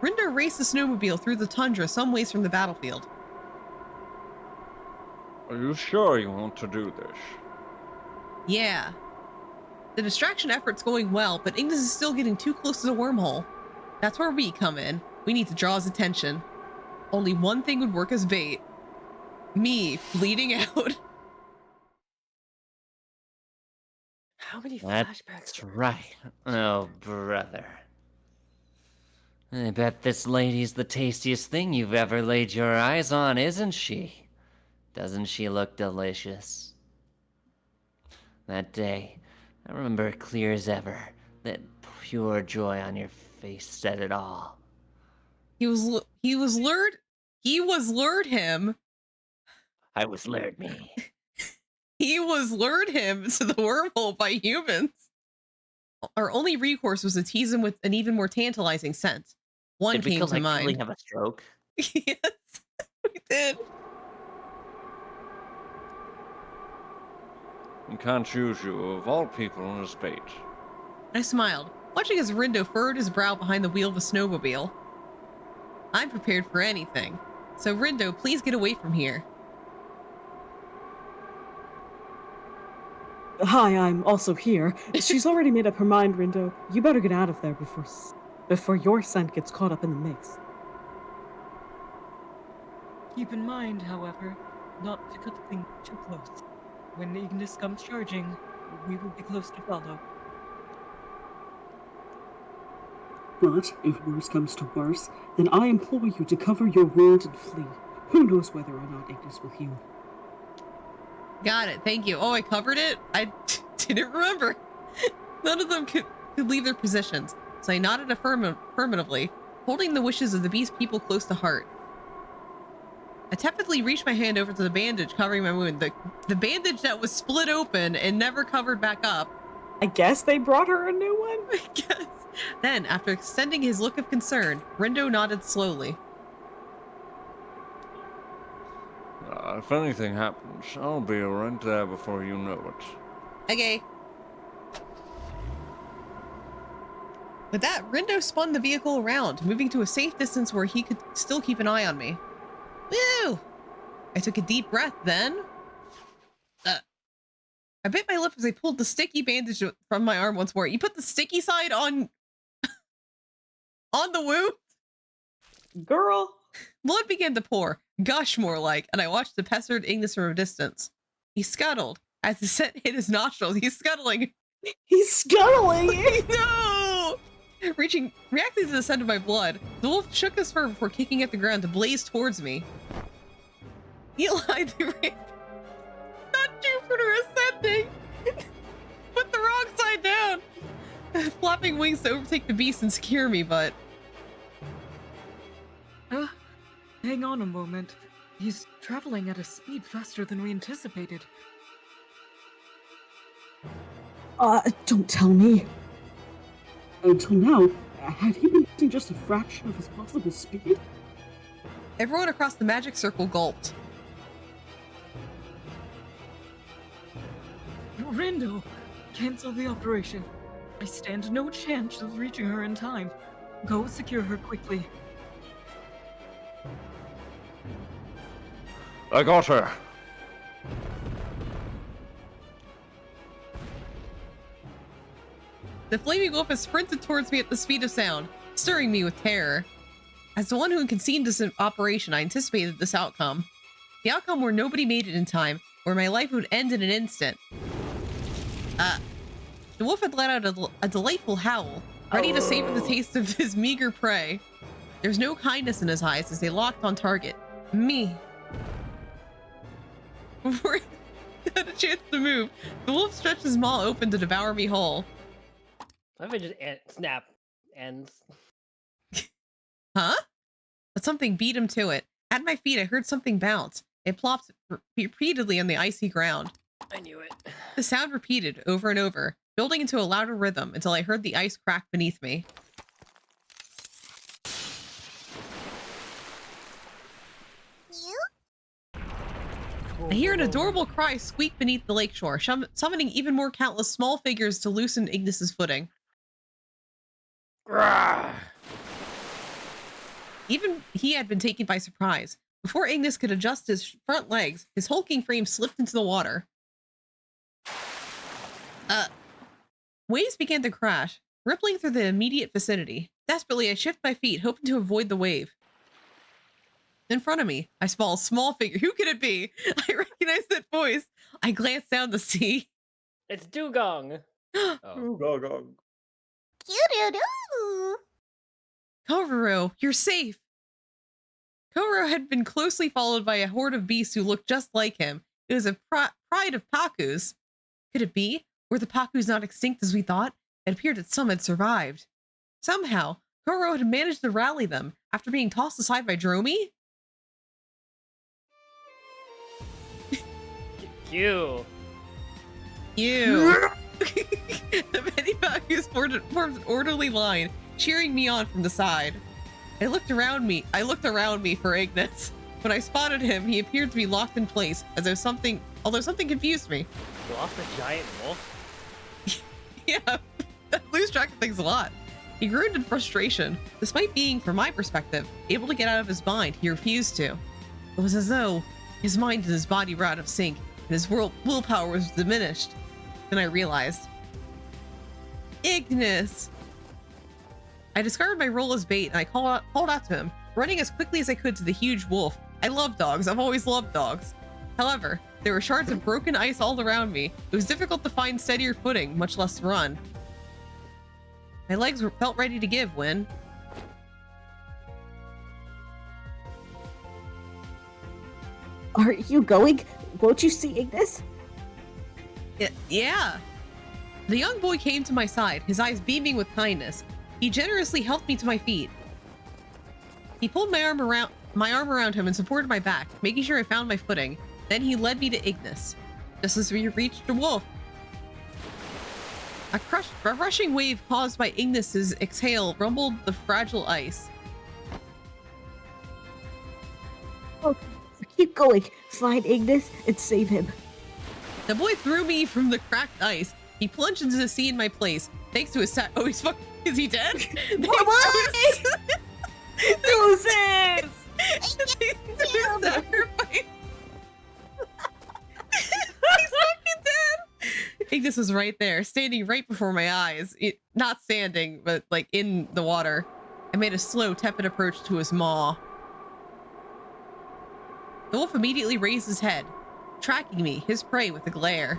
Rindo raced the snowmobile through the tundra some ways from the battlefield. Are you sure you want to do this? Yeah. The distraction effort's going well, but Ignis is still getting too close to the wormhole. That's where we come in. We need to draw his attention. Only one thing would work as bait. Me bleeding out. How many That's flashbacks? right. Oh, brother. I bet this lady's the tastiest thing you've ever laid your eyes on, isn't she? Doesn't she look delicious? That day, I remember clear as ever. That pure joy on your face said it all. He was lured him. I was lured me. He was lured him to the wormhole by humans. Our only recourse was to tease him with an even more tantalizing scent. One Did we came to collectively mind. have a stroke? Yes, we did. We can't choose you, of all people, as bait. I smiled, watching as Rindo furrowed his brow behind the wheel of a snowmobile. I'm prepared for anything. So Rindo, please get away from here. Hi, I'm also here. She's already made up her mind, Rindo. You better get out of there before your scent gets caught up in the mix. Keep in mind, however, not to cut things too close. When Ignis comes charging, we will be close to follow. But if worse comes to worse, then I implore you to cover your wound and flee. Who knows whether or not Ignis will heal. Got it, thank you. Oh, I covered it? I didn't remember. None of them could leave their positions, so I nodded affirmatively, holding the wishes of the beast people close to heart. I tepidly reached my hand over to the bandage covering my wound, the bandage that was split open and never covered back up. I guess they brought her a new one? I guess. Then, after extending his look of concern, Rindo nodded slowly. If anything happens, I'll be right there before you know it. Okay. With that, Rindo spun the vehicle around, moving to a safe distance where he could still keep an eye on me. Woo! I took a deep breath, then... I bit my lip as I pulled the sticky bandage from my arm once more. You put the sticky side on... on the wound? Girl! Blood began to pour, gush more like, and I watched the pestered Ignis from a distance. He scuttled. As the scent hit his nostrils, he's scuttling. He's scuttling! No! Reacting to the scent of my blood, the wolf shook his fur before kicking at the ground to blaze towards me. Eli the Rape. Not Jupiter ascending! Put the wrong side down! Flapping wings to overtake the beast and scare me, but... Hang on a moment. He's traveling at a speed faster than we anticipated. Don't tell me. Until now, had he been using just a fraction of his possible speed? Everyone across the magic circle gulped. Rindo, cancel the operation. I stand no chance of reaching her in time. Go secure her quickly. I got her. The flaming wolf has sprinted towards me at the speed of sound, stirring me with terror. As the one who conceived this operation, I anticipated this outcome. The outcome where nobody made it in time, where my life would end in an instant. The wolf had let out a delightful howl, ready to savor the taste of his meager prey. There's no kindness in his eyes as they locked on target. Me. Before he had a chance to move, the wolf stretched his maw open to devour me whole. What if I just snap ends? Huh? But something beat him to it. At my feet, I heard something bounce. It plopped repeatedly on the icy ground. I knew it. The sound repeated over and over, building into a louder rhythm until I heard the ice crack beneath me. I hear an adorable cry squeak beneath the lakeshore, summoning even more countless small figures to loosen Ignis's footing. Even he had been taken by surprise. Before Ignis could adjust his front legs, his hulking frame slipped into the water. Waves began to crash, rippling through the immediate vicinity. Desperately, I shift my feet, hoping to avoid the wave. In front of me, I saw a small figure. Who could it be? I recognized that voice. I glanced down to see. It's Dugong. Dugong. Doo-doo-doo. Kovuro, you're safe. Kovuro had been closely followed by a horde of beasts who looked just like him. It was a pride of Paku's. Could it be? Were the Pakus not extinct as we thought? It appeared that some had survived. Somehow, Kovuro had managed to rally them after being tossed aside by Dromi? You. The many Pakus formed an orderly line, cheering me on from the side. I looked around me for Ignis. When I spotted him, he appeared to be locked in place, although something confused me. You lost a giant wolf? Yeah, I lose track of things a lot. He groaned in frustration. Despite being, from my perspective, able to get out of his mind, he refused to. It was as though his mind and his body were out of sync, and his willpower was diminished. Then I realized. Ignis! I discarded my role as bait, and I called out to him, running as quickly as I could to the huge wolf. I love dogs. I've always loved dogs. However, there were shards of broken ice all around me. It was difficult to find steadier footing, much less to run. My legs felt ready to give when... Are you going? Won't you see Ignis? Yeah. The young boy came to my side, his eyes beaming with kindness. He generously helped me to my feet. He pulled my arm around him and supported my back, making sure I found my footing. Then he led me to Ignis. Just as we reached the wolf, a rushing wave caused by Ignis's exhale rumbled the fragile ice. Oh, keep going. Find Ignis and save him. The boy threw me from the cracked ice. He plunged into the sea in my place. Thanks to his oh, he's fucking. Is he dead? What? Deuces! Sacrifice. He's fucking dead. Ignis was right there, standing right before my eyes. Not standing, but like in the water. I made a slow, tepid approach to his maw. The wolf immediately raised his head, tracking me, his prey, with a glare.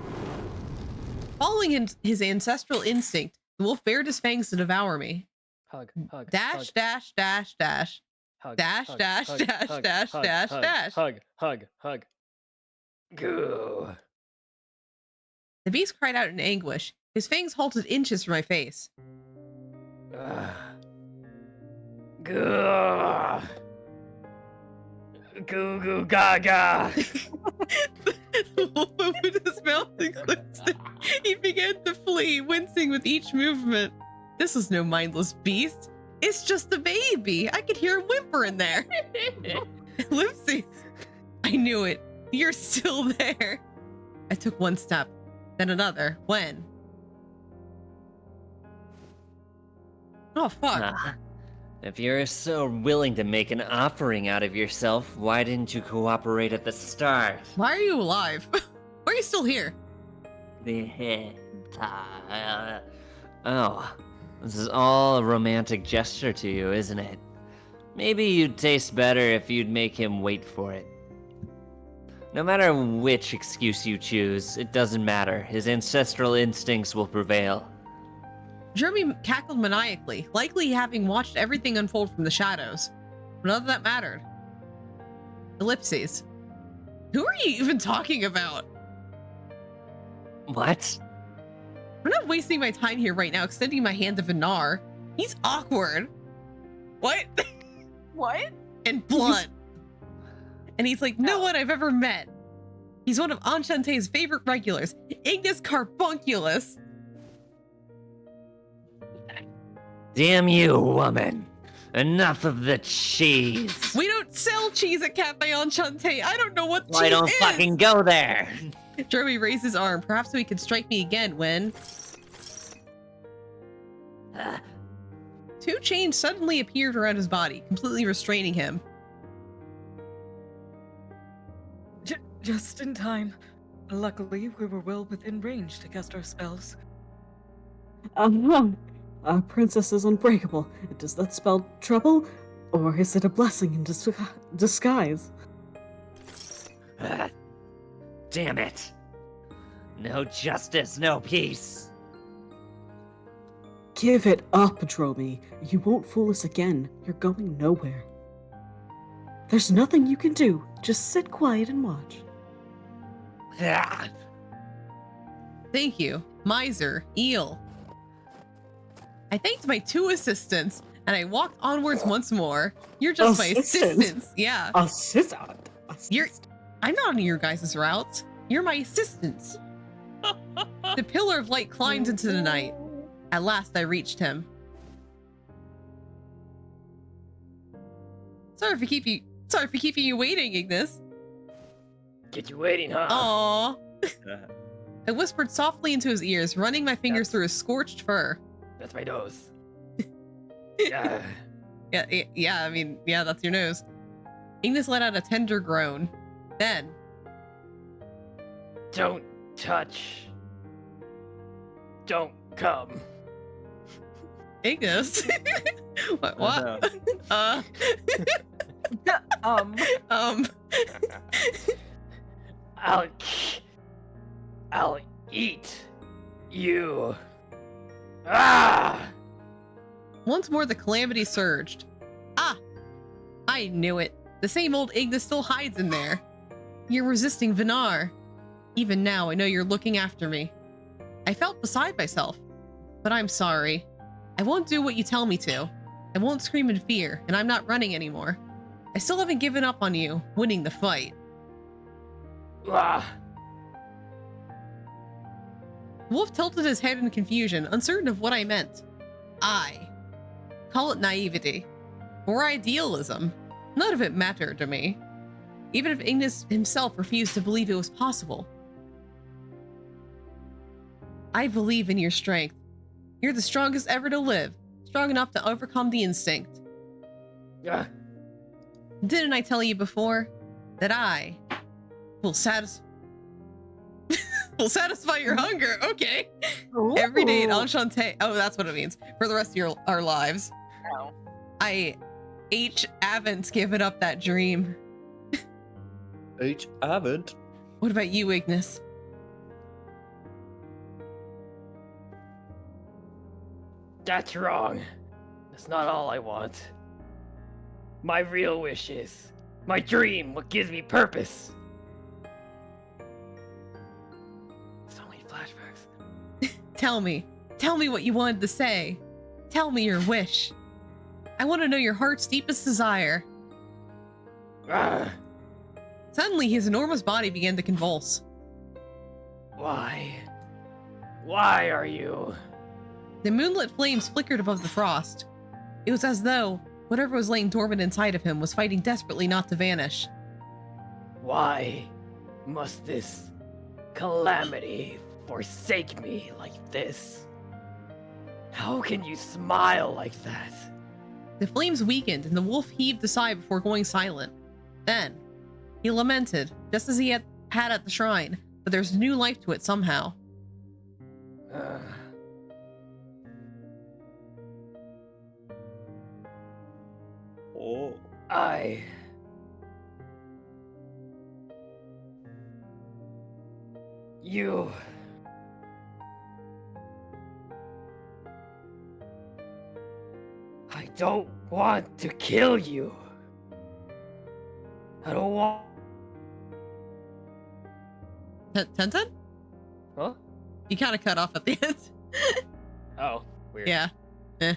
Following his ancestral instinct, the wolf bared his fangs to devour me. Hug. Dash, hug. dash, dash, dash. Hug, dash, hug, dash, hug, dash, hug, dash, hug, dash, hug, dash. Hug. Goo. The beast cried out in anguish. His fangs halted inches from my face. Goo. Goo goo gaga. The wolf opened his mouth and clipped it. He began to flee, wincing with each movement. This was no mindless beast. It's just a baby. I could hear a whimper in there. Ellipses. I knew it. You're still there. I took one step, then another. When? Oh, fuck. If you're so willing to make an offering out of yourself, why didn't you cooperate at the start? Why are you alive? Why are you still here? Oh, this is all a romantic gesture to you, isn't it? Maybe you'd taste better if you'd make him wait for it. No matter which excuse you choose, it doesn't matter. His ancestral instincts will prevail. Jeremy cackled maniacally, likely having watched everything unfold from the shadows. But none of that mattered. Ellipses. Who are you even talking about? What? I'm not wasting my time here right now extending my hand to Vinar. He's awkward. What? What? And blunt. And he's like no one I've ever met. He's one of Enchante's favorite regulars, Ignis Carbunculus. Damn you, woman. Enough of the cheese. We don't sell cheese at Cafe Enchante. I don't know what Why cheese don't is. fucking go there? Jeremy raised his arm. Perhaps so he could strike me again when... Two chains suddenly appeared around his body, completely restraining him. Just in time. Luckily, we were well within range to cast our spells. Our princess is unbreakable. Does that spell trouble? Or is it a blessing in disguise? Damn it. No justice, no peace. Give it up, Dromi. You won't fool us again. You're going nowhere. There's nothing you can do. Just sit quiet and watch. Thank you, Miser, Eel. I thanked my 2 assistants, and I walked onwards once more. You're just my assistants. Yeah. Assistant? I'm not on your guys' route. You're my assistants. The pillar of light climbed into the night. At last, I reached him. Sorry for keeping you waiting, Ignis. Get you waiting, huh? Aww. I whispered softly into his ears, running my fingers through his scorched fur. That's my nose. Yeah. Yeah, I mean, yeah, that's your nose. Ignis let out a tender groan. Then... Don't touch. Don't come. Ignis? What? I'll eat you. Ah! Once more the calamity surged. Ah! I knew it. The same old Ignis still hides in there. You're resisting Vinar. Even now, I know you're looking after me. I felt beside myself. But I'm sorry. I won't do what you tell me to. I won't scream in fear, and I'm not running anymore. I still haven't given up on you, winning the fight. Ah! Wolf tilted his head in confusion, uncertain of what I meant. Call it naivety. Or idealism. None of it mattered to me. Even if Ignis himself refused to believe it was possible. I believe in your strength. You're the strongest ever to live. Strong enough to overcome the instinct. Didn't I tell you before that I will satisfy your hunger? Okay. Ooh. Every day at Enchante. Oh, that's what it means. For the rest of our lives. Oh. I haven't given up that dream. Haven't? What about you, Ignis? That's wrong. That's not all I want. My real wish is my dream, what gives me purpose. So many flashbacks. Tell me what you wanted to say. Tell me your wish. I want to know your heart's deepest desire. Suddenly, his enormous body began to convulse. Why? Why are you? The moonlit flames flickered above the frost. It was as though whatever was laying dormant inside of him was fighting desperately not to vanish. Why must this calamity forsake me like this? How can you smile like that? The flames weakened and the wolf heaved a sigh before going silent. Then, he lamented, just as he had at the shrine, but there's new life to it somehow. You... I don't want to kill you. I don't want... Tenten? Huh? You kind of cut off at the end. Oh, weird. Yeah. Eh.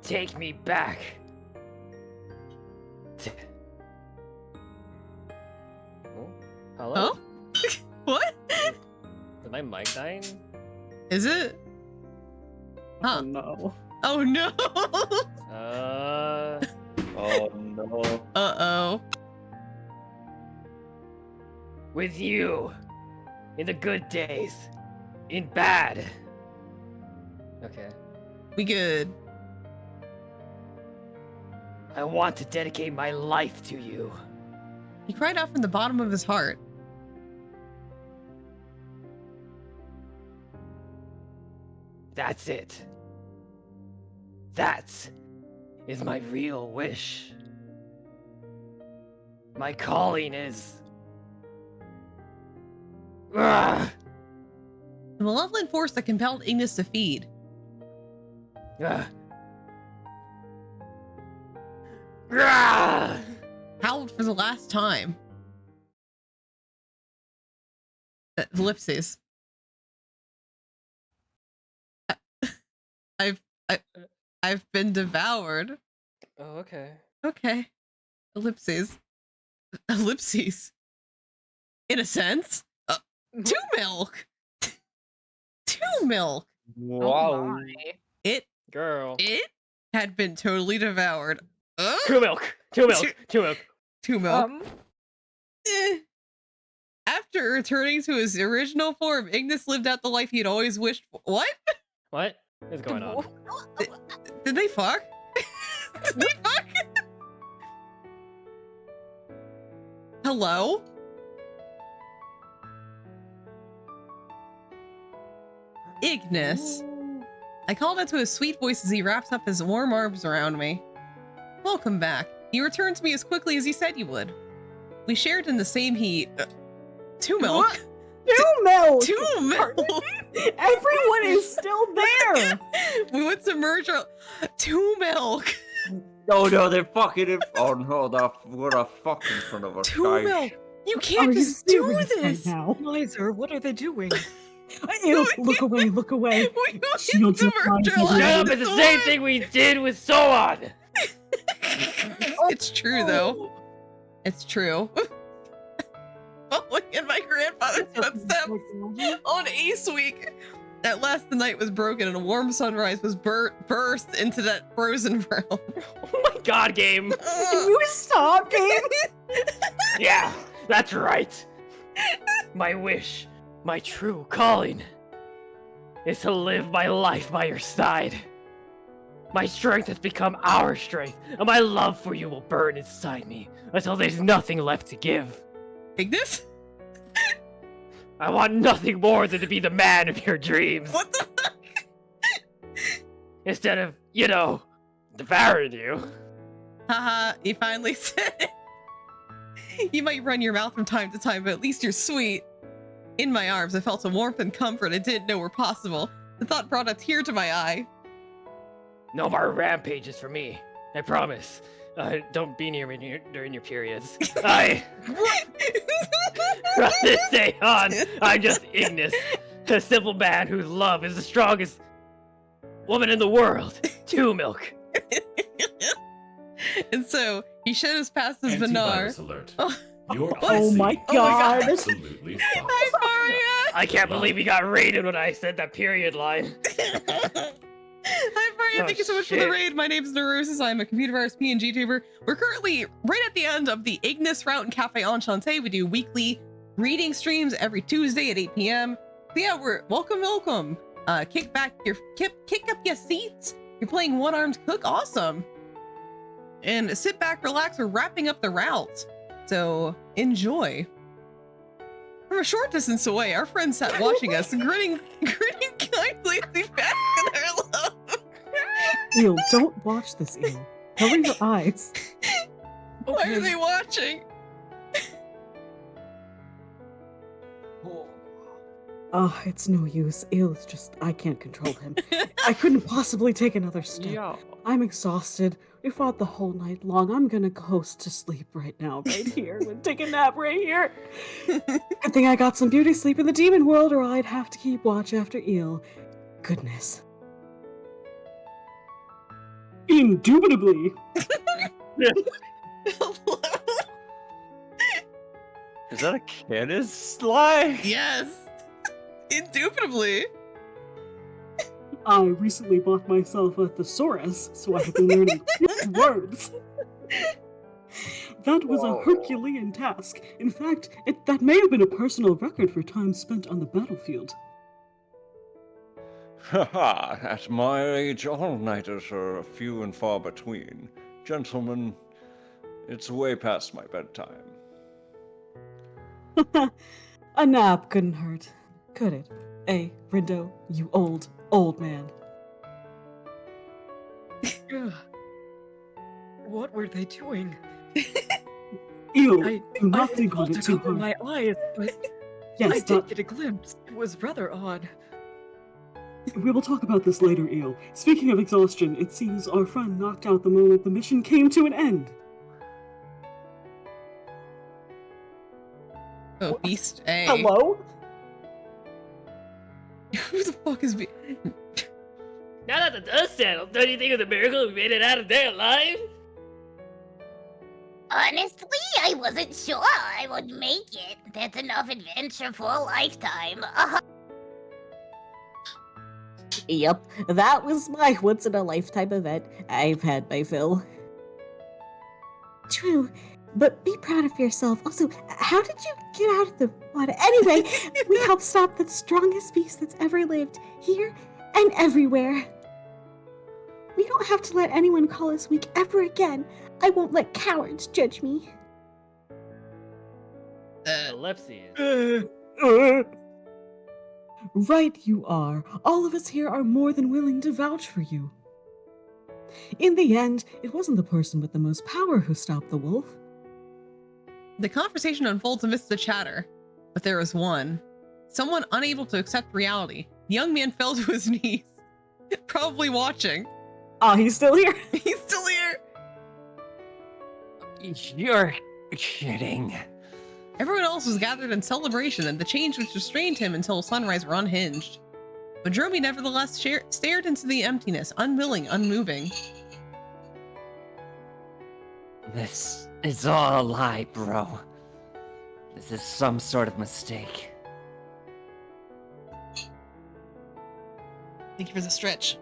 Take me back. Oh, hello? What? Is my mic dying? Is it? Huh. Oh no. Oh no. Oh no. Uh-oh. With you. In the good days. In bad. Okay. We good. I want to dedicate my life to you. He cried out from the bottom of his heart. That's it. That is my real wish. My calling is... The malevolent force that compelled Ignis to feed. Howled for the last time. Ellipses. I've been devoured. Oh, okay. Okay. Ellipses. Ellipses. In a sense. 2 milk. 2 milk. Wow. It Girl. It had been totally devoured. 2 milk. 2 milk. 2 milk. 2 milk. After returning to his original form, Ignis lived out the life he'd always wished for. What? What is going on? Did they fuck? Did they fuck? Hello? Ignis. I called out to his sweet voice as he wraps up his warm arms around me. Welcome back. You returned to me as quickly as you said you would. We shared in the same heat. 2 milk. What? 2 milk. 2 milk. Everyone is still there. We would submerge our 2 milk. Oh no, they're fucking in. Oh no, we're a fuck in front of us, 2 guys. milk. You can't just do this. Now. Lizer, what are they doing? Ew, look away, look away. We submerge our Shut up, it's the same thing we did with Soan. It's true though. It's true. Following in my grandfather's footsteps on Ace Week. At last the night was broken and a warm sunrise was burst into that frozen realm. Oh my god, game. Can you stop, game? Yeah, that's right. My wish, my true calling, is to live my life by your side. My strength has become our strength, and my love for you will burn inside me until there's nothing left to give. Ignis? I want nothing more than to be the man of your dreams. What the fuck? Instead of, devouring you. Haha, you finally said it. You might run your mouth from time to time, but at least you're sweet. In my arms, I felt a warmth and comfort I didn't know were possible. The thought brought a tear to my eye. No more rampages for me. I promise. Don't be near me during your periods. From this day on, I'm just Ignis, a simple man whose love is the strongest woman in the world. 2 milk. And so he showed us past his Vinar. Antivirus alert. Oh, Your Oh my god. absolutely fucked. Hi, Faria. I can't believe he got raided when I said that period line. Hi, Faria. Thank you so much for the shit. raid. My name is Neurosis. I'm a computer virus PNG tuber. We're currently right at the end of the Ignis route in Cafe Enchanté. We do weekly reading streams every Tuesday at 8 p.m. So yeah, welcome. Kick up your seats. You're playing One-Armed Cook. Awesome. And sit back, relax. We're wrapping up the route. So enjoy. From a short distance away, our friend sat watching us, grinning kindly as we bask in our love. Eel, don't watch this, Eel. Cover your eyes. Why are they watching? Oh, it's no use. Eel's just, I can't control him. I couldn't possibly take another step. Yeah. I'm exhausted. We fought the whole night long. I'm gonna coast to sleep right now, right here. And take a nap right here. Good thing I got some beauty sleep in the demon world, or I'd have to keep watch after Eel. Goodness. Indubitably. Is that a Canis lie? Yes. Indubitably. I recently bought myself a thesaurus, so I have been learning words. That was a Herculean task. In fact, that may have been a personal record for time spent on the battlefield. Haha, at my age, all-nighters are few and far between. Gentlemen, it's way past my bedtime. A nap couldn't hurt, could it? Hey, Rindo, you old man. What were they doing? Ew, I do not was think able on to it too cover hard. my eyes, but Yes, I did get a glimpse. It was rather odd. We will talk about this later, Eel. Speaking of exhaustion, it seems our friend knocked out the moment the mission came to an end. Oh, Beast A. Hello? Who the fuck is Beast? Now that the dust settled, don't you think of the miracle we made it out of there alive? Honestly, I wasn't sure I would make it. That's enough adventure for a lifetime. Yep, that was my once-in-a-lifetime event. I've had my fill. True, but be proud of yourself. Also, how did you get out of the water? Anyway, we helped stop the strongest beast that's ever lived, here and everywhere. We don't have to let anyone call us weak ever again. I won't let cowards judge me. Ellipses. Right you are. All of us here are more than willing to vouch for you. In the end, it wasn't the person with the most power who stopped the wolf. The conversation unfolds amidst the chatter, but there is one. Someone unable to accept reality. The young man fell to his knees, probably watching. Ah, he's still here. He's still here. You're kidding. Everyone else was gathered in celebration, and the chains which restrained him until sunrise were unhinged. But Dromi nevertheless stared into the emptiness, unwilling, unmoving. This is all a lie, bro. This is some sort of mistake. Thank you for the stretch.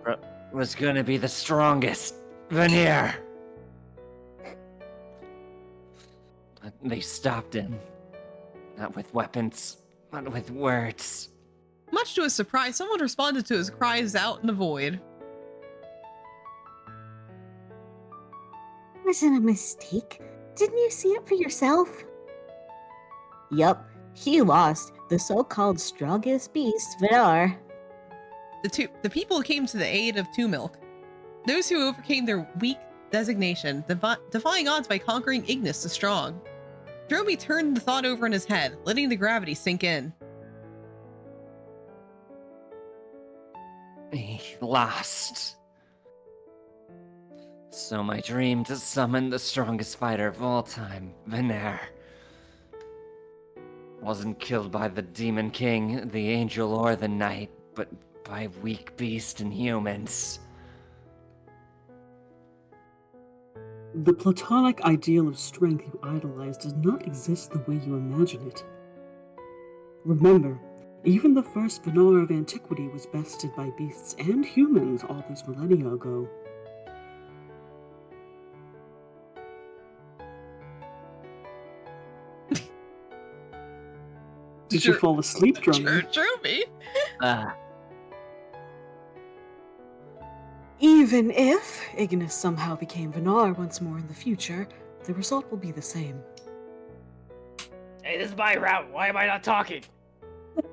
Was gonna be the strongest veneer. But they stopped him. Not with weapons, but with words. Much to his surprise, someone responded to his cries out in the void. Was it a mistake? Didn't you see it for yourself? Yup, he lost. The so-called strongest beast, Vidar. The people came to the aid of Two Milk. Those who overcame their weak designation, defying odds by conquering Ignis the Strong. Dromi turned the thought over in his head, letting the gravity sink in. He lost. So my dream to summon the strongest fighter of all time, Veneer, wasn't killed by the Demon King, the Angel, or the Knight, but by weak beast and humans. The platonic ideal of strength you idolize does not exist the way you imagine it. Remember, even the first Venar of antiquity was bested by beasts and humans all those millennia ago. Did you fall asleep, Drummer? Dromi? Even if Ignis somehow became Venar once more in the future, the result will be the same. Hey, this is my route. Why am I not talking?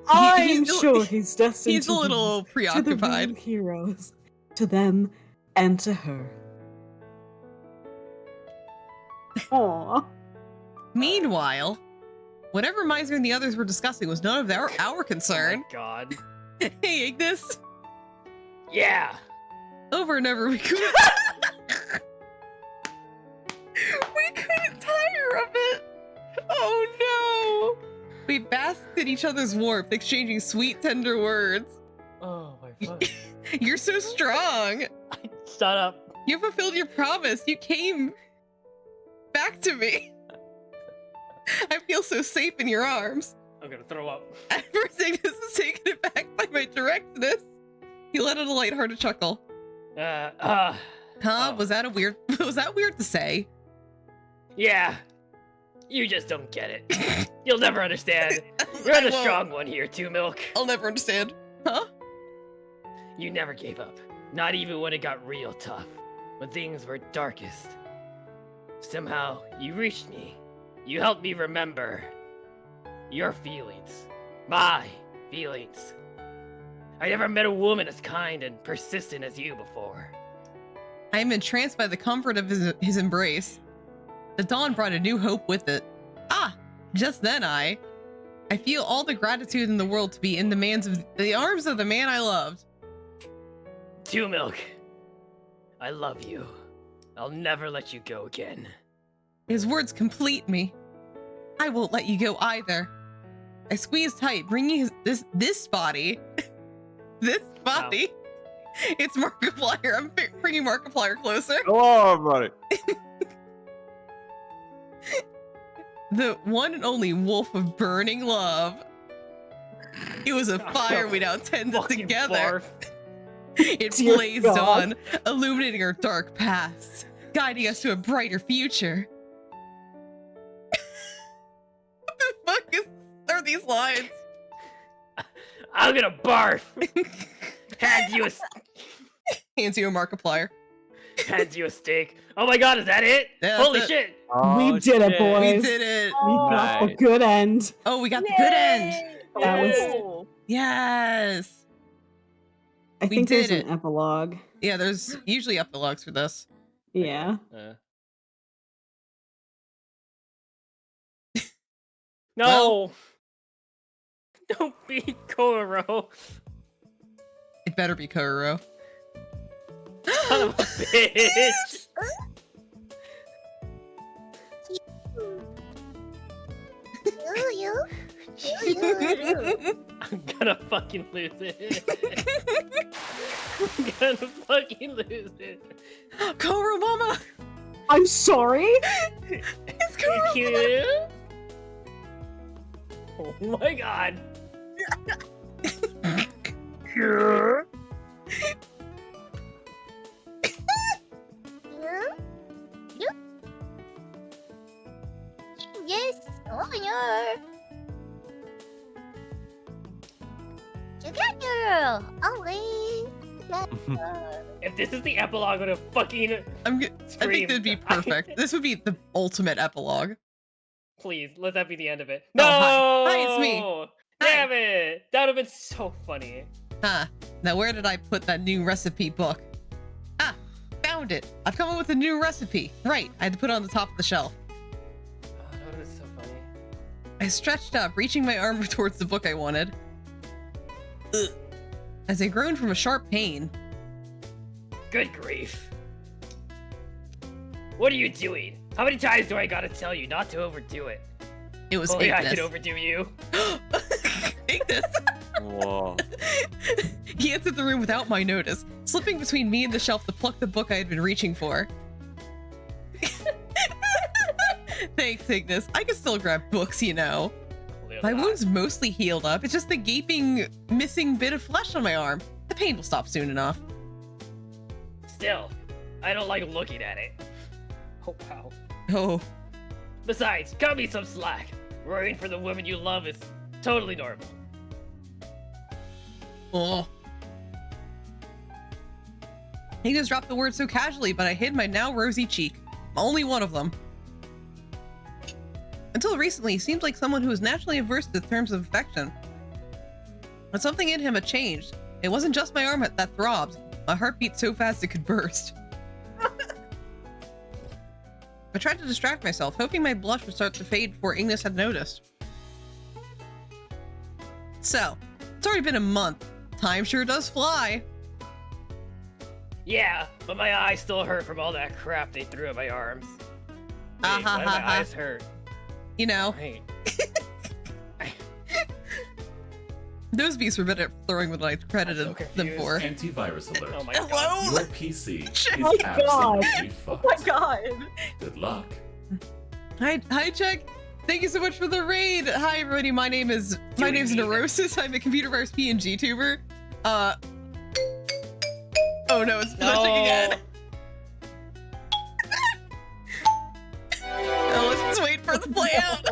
I'm sure he's destined He's to a little lose preoccupied. to the real heroes, to them and to her. Aww. Meanwhile, whatever Miser and the others were discussing was none of our concern. Oh my God. Hey, Ignis. Yeah. Over and over, we couldn't tire of it. Oh no! We basked in each other's warmth, exchanging sweet, tender words. Oh my fuck. You're so strong. Shut up. You fulfilled your promise. You came back to me. I feel so safe in your arms. I'm gonna throw up. At first, Ignis was taken aback by my directness. He let out a lighthearted chuckle. Oh. Was that weird to say? Yeah. You just don't get it. You'll never understand. You're the strong one here, Two Milk. I'll never understand. Huh? You never gave up. Not even when it got real tough. When things were darkest. Somehow, you reached me. You helped me remember your feelings. My feelings. I never met a woman as kind and persistent as you before. I am entranced by the comfort of his embrace. The dawn brought a new hope with it. Just then I feel all the gratitude in the world to be in the arms of the man I loved. Two Milk, I love you. I'll never let you go again. His words complete me. I won't let you go either. I squeeze tight, bringing this body. This body. Wow. It's Markiplier. I'm bringing Markiplier closer. Come on, buddy. The one and only wolf of burning love. It was a fire we now tended together. It blazed on, illuminating our dark past, guiding us to a brighter future. What the fuck are these lines? I'm gonna barf. Hands you a Markiplier. Hands you a steak. Oh my god, is that it? Yeah, Holy shit! We did it, boys. We did it. We got the good end. Oh, we got the good end. That was. Yes. I think there's an epilogue. Yeah, there's usually epilogues for this. Yeah. No. Don't be Koro. It better be Koro. Son of a bitch. I'm gonna fucking lose it. I'm gonna fucking lose it. Koro Mama! I'm sorry? It's Koro Mama! Oh my god. Yes, oh yeah. Together, always together. If this is the epilogue, I'm gonna fucking I think that'd be perfect. This would be the ultimate epilogue. Please, let that be the end of it. No! Hi, it's me. Damn it! That would have been so funny. Huh. Now where did I put that new recipe book? Found it. I've come up with a new recipe. Right, I had to put it on the top of the shelf. Oh, that would have been so funny. I stretched up, reaching my arm towards the book I wanted. Ugh. As I groaned from a sharp pain. Good grief. What are you doing? How many times do I gotta tell you not to overdo it? It was Only Ignis. I could overdo you. Ignis! Whoa. He entered the room without my notice, slipping between me and the shelf to pluck the book I had been reaching for. Thanks, Ignis. I can still grab books, you know. My wound's mostly healed up. It's just the gaping, missing bit of flesh on my arm. The pain will stop soon enough. Still, I don't like looking at it. Oh, wow. Oh. Besides, cut me some slack. Worrying for the woman you love is totally normal. Oh. Ignis dropped the word so casually, but I hid my now rosy cheek. Only one of them. Until recently, he seemed like someone who was naturally averse to terms of affection. But something in him had changed. It wasn't just my arm that throbbed. My heart beat so fast it could burst. I tried to distract myself, hoping my blush would start to fade before Ignis had noticed. So, it's already been a month. Time sure does fly. Yeah, but my eyes still hurt from all that crap they threw at my arms. Wait, why do my eyes hurt? You know. Right. Those beasts were better at throwing than I credited them for. Antivirus alert. Oh my god. Your PC is Oh my god. absolutely fucked. Oh my god. Good luck. Hi, Chuck. Thank you so much for the raid. Hi, everybody. My name's Neurosis. I'm a computer virus PNG tuber. Oh no, it's pushing again. Oh, let's just wait for the play out.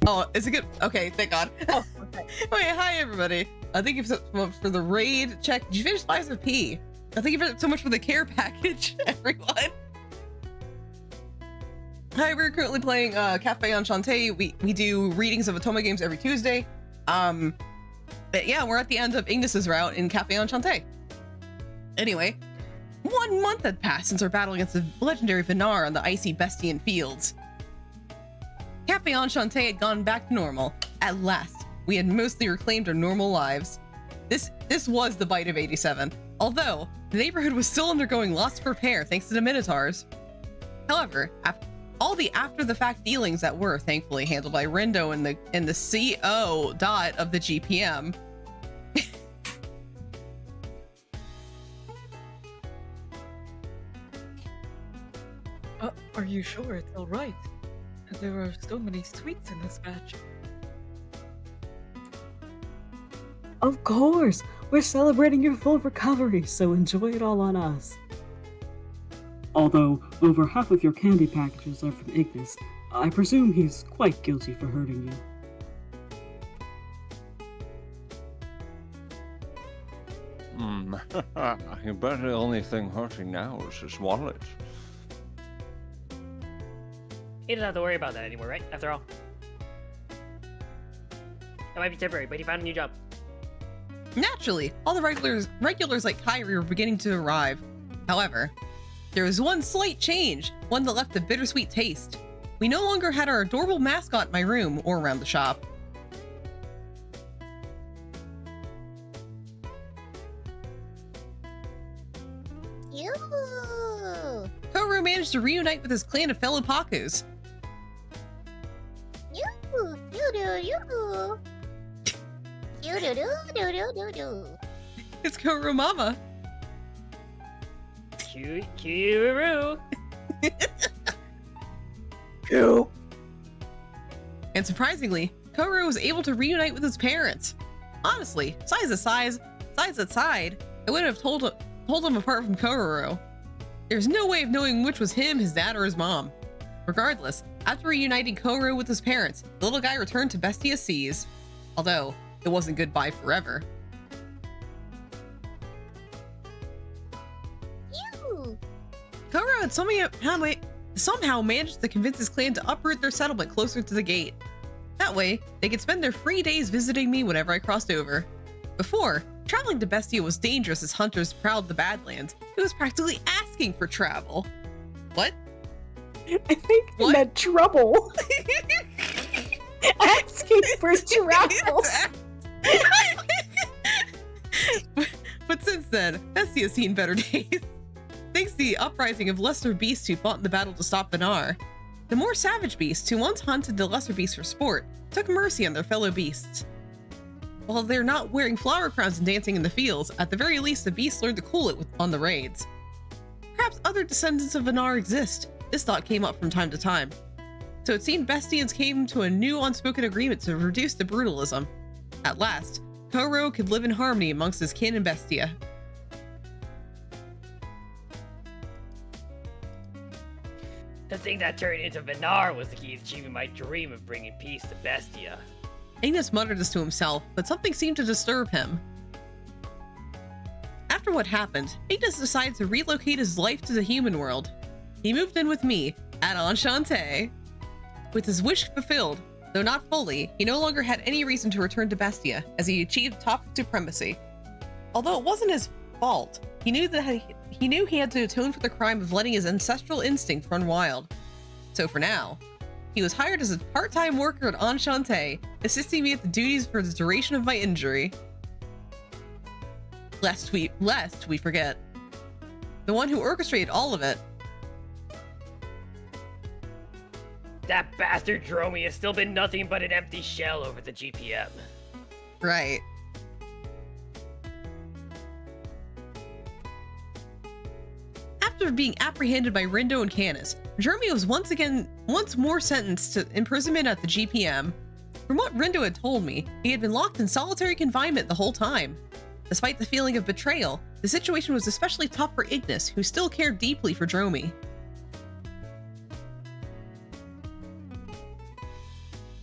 Oh, is it good? Okay, thank God. Oh, okay. Okay, hi everybody. Thank you so much for the raid check. Did you finish Lives of P? Thank you so much for the care package, everyone. Hi, we're currently playing Cafe Enchanté. We do readings of Otome games every Tuesday. But yeah, we're at the end of Ignis's route in Cafe Enchanté. Anyway, 1 month had passed since our battle against the legendary Vinar on the icy Bestian fields. Cafe Enchanté had gone back to normal. At last, we had mostly reclaimed our normal lives. This was the bite of 87, although the neighborhood was still undergoing lots of repair thanks to the Minotaurs. However, all the after-the-fact dealings that were thankfully handled by Rindo and the CO dot of the GPM. Are you sure it's all right? There are so many sweets in this batch. Of course! We're celebrating your full recovery, so enjoy it all on us. Although over half of your candy packages are from Ignis, I presume he's quite guilty for hurting you. I bet the only thing hurting now is his wallet. He doesn't have to worry about that anymore, right? After all. That might be temporary, but he found a new job. Naturally, all the regulars like Kyrie were beginning to arrive. However, there was one slight change, one that left a bittersweet taste. We no longer had our adorable mascot in my room or around the shop. Yoo-hoo! Koru managed to reunite with his clan of fellow Pakus. Yoo-hoo! Yoo-doo! Yoo-hoo! Yoo-doo-doo-doo-doo-doo-doo! It's Koru Mama. Kuru. And surprisingly, Koru was able to reunite with his parents. Honestly, sides aside, I wouldn't have told him apart from Koru. There's no way of knowing which was him, his dad, or his mom. Regardless, after reuniting Koru with his parents, the little guy returned to Bestia Seas. Although, it wasn't goodbye forever. Koru had somehow managed to convince his clan to uproot their settlement closer to the gate. That way, they could spend their free days visiting me whenever I crossed over. Before, traveling to Bestia was dangerous as hunters prowled the Badlands. It was practically asking for travel. What? I think you meant trouble. Asking for travel. But since then, Bestia's seen better days. Thanks to the uprising of lesser beasts who fought in the battle to stop Vinar, the more savage beasts who once hunted the lesser beasts for sport took mercy on their fellow beasts. While they're not wearing flower crowns and dancing in the fields, at the very least the beasts learned to cool it on the raids. Perhaps other descendants of Vinar exist. This thought came up from time to time. So it seemed Bestians came to a new unspoken agreement to reduce the brutalism. At last, Koru could live in harmony amongst his kin and Bestia. The thing that turned into Vinar was the key to achieving my dream of bringing peace to Bestia. Ignis muttered this to himself, but something seemed to disturb him. After what happened, Ignis decided to relocate his life to the human world. He moved in with me at Enchanté. With his wish fulfilled, though not fully, he no longer had any reason to return to Bestia, as he achieved top supremacy. Although it wasn't his fault, he knew he had to atone for the crime of letting his ancestral instinct run wild. So for now, he was hired as a part-time worker at Enchanté, assisting me with the duties for the duration of my injury. Lest we forget. The one who orchestrated all of it. That bastard Dromi has still been nothing but an empty shell over the GPM. Right. After being apprehended by Rindo and Canis, Jeremy was once more sentenced to imprisonment at the GPM. From what Rindo had told me, he had been locked in solitary confinement the whole time. Despite the feeling of betrayal, the situation was especially tough for Ignis, who still cared deeply for Dromi.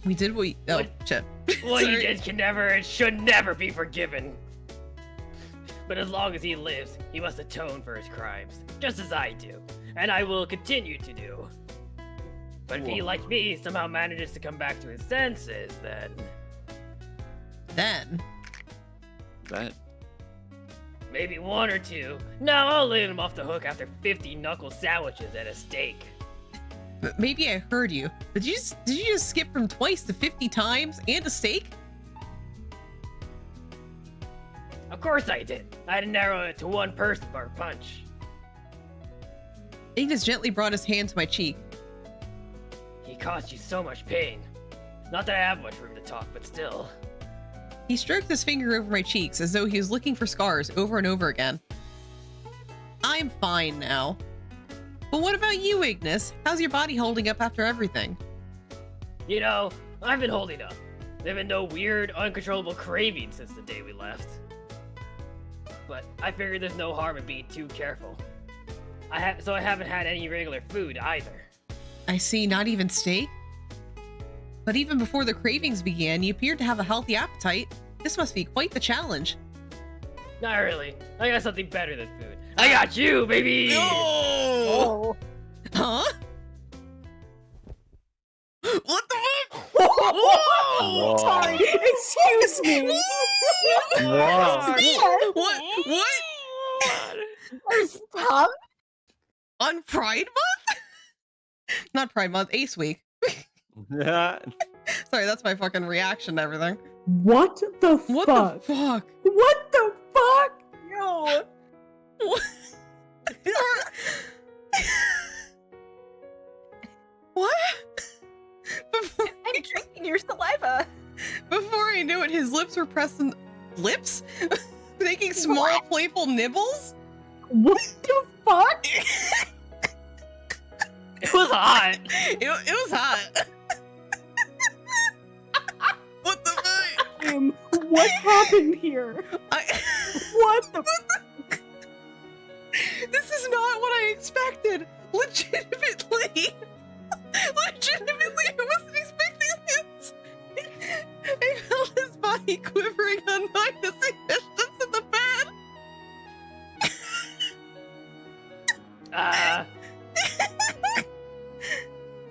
We did what we... Oh, shit. What he did can never and should never be forgiven. But as long as he lives, he must atone for his crimes, just as I do, and I will continue to do. But if he, like me, somehow manages to come back to his senses, then... That... Maybe one or two. No, I'll let him off the hook after 50 knuckle sandwiches and a steak. But maybe I heard you. Did you just skip from twice to 50 times and a steak? Of course I did. I had to narrow it to one person per punch. Ignis gently brought his hand to my cheek. He caused you so much pain. Not that I have much room to talk, but still. He stroked his finger over my cheeks as though he was looking for scars over and over again. I'm fine now. But what about you, Ignis? How's your body holding up after everything? You know, I've been holding up. There've been no weird, uncontrollable cravings since the day we left. But I figured there's no harm in being too careful. So I haven't had any regular food either. I see, not even steak? But even before the cravings began, you appeared to have a healthy appetite. This must be quite the challenge. Not really. I got something better than food. I got you, baby! No! Huh? What the fuck? Whoa! Sorry, excuse me. What? Stop. On Pride Month? Not Pride Month, Ace Week. Sorry, that's my fucking reaction to everything. What the fuck? What the fuck? What the fuck? Yo. What? What? I'm drinking your saliva. Before I knew it, his lips were pressing... Lips? Making small, playful nibbles? What the fuck? It was hot. It was hot. What the fuck? What happened here? What the fuck? This is not what I expected. Legitimately. Legitimately, I wasn't expecting this. I felt his body quivering on mine as he pushed in the bed.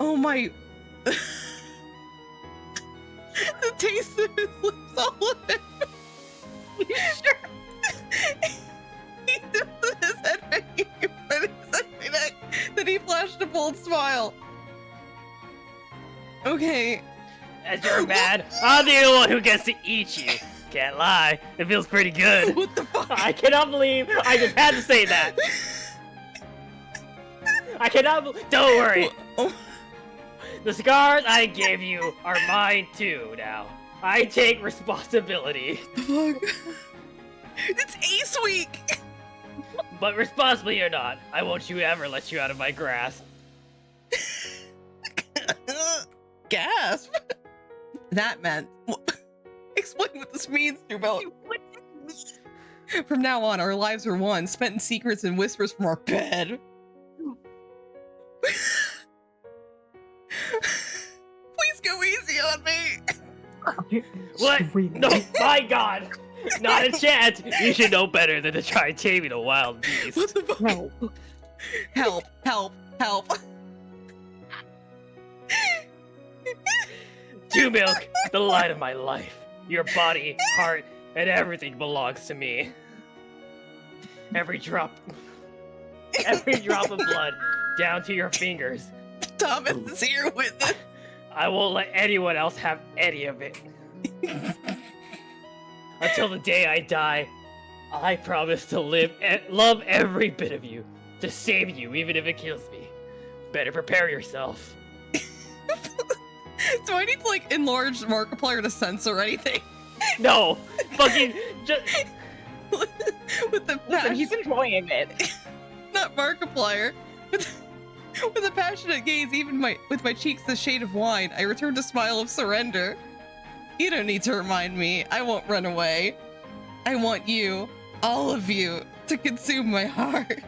Oh my. The taste of his lips all over. You sure? He tilted his head back and he put his head back. Then he flashed a bold smile. Okay. As you're mad, I'm the only one who gets to eat you. Can't lie, it feels pretty good. What the fuck? I cannot believe I just had to say that. I cannot don't worry. The scars I gave you are mine too now. I take responsibility. Fuck. It's Ace Week! But responsibly or not, I won't ever let you out of my grasp. Gasp! That meant... Explain what this means, Nubel. From now on, our lives are one, spent in secrets and whispers from our bed. Please go easy on me. What? No, my God! Not a chance! You should know better than to try taming a wild beast. What the fuck? No. Help, help, help. Two Milk, the light of my life. Your body, heart, and everything belongs to me. Every drop of blood, down to your fingers. Thomas is here with us. I won't let anyone else have any of it. Until the day I die, I promise to live and love every bit of you, to save you even if it kills me. Better prepare yourself. Do I need to like enlarge Markiplier to censor anything? No, fucking just with the Listen, he's enjoying it. Not Markiplier. With a passionate gaze, even with my cheeks the shade of wine, I returned a smile of surrender. You don't need to remind me. I won't run away. I want you, all of you, to consume my heart.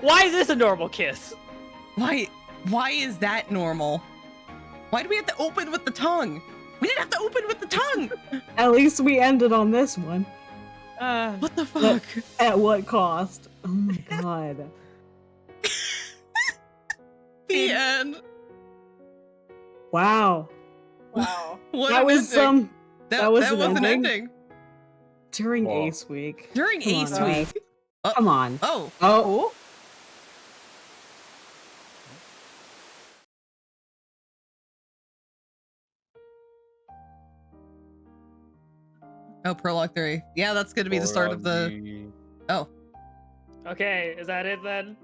Why is this a normal kiss? Why is that normal? Why do we have to open with the tongue? We didn't have to open with the tongue. At least we ended on this one. What the fuck? At what cost? Oh my god. The end. Wow. Wow. What that an was ending. that was an ending. During Wow. Ace Week. During Come on, Ace guys. Week. Come on. Oh. Oh. Oh, Prologue 3. Yeah, that's gonna be the start of the... Oh. Okay, is that it then?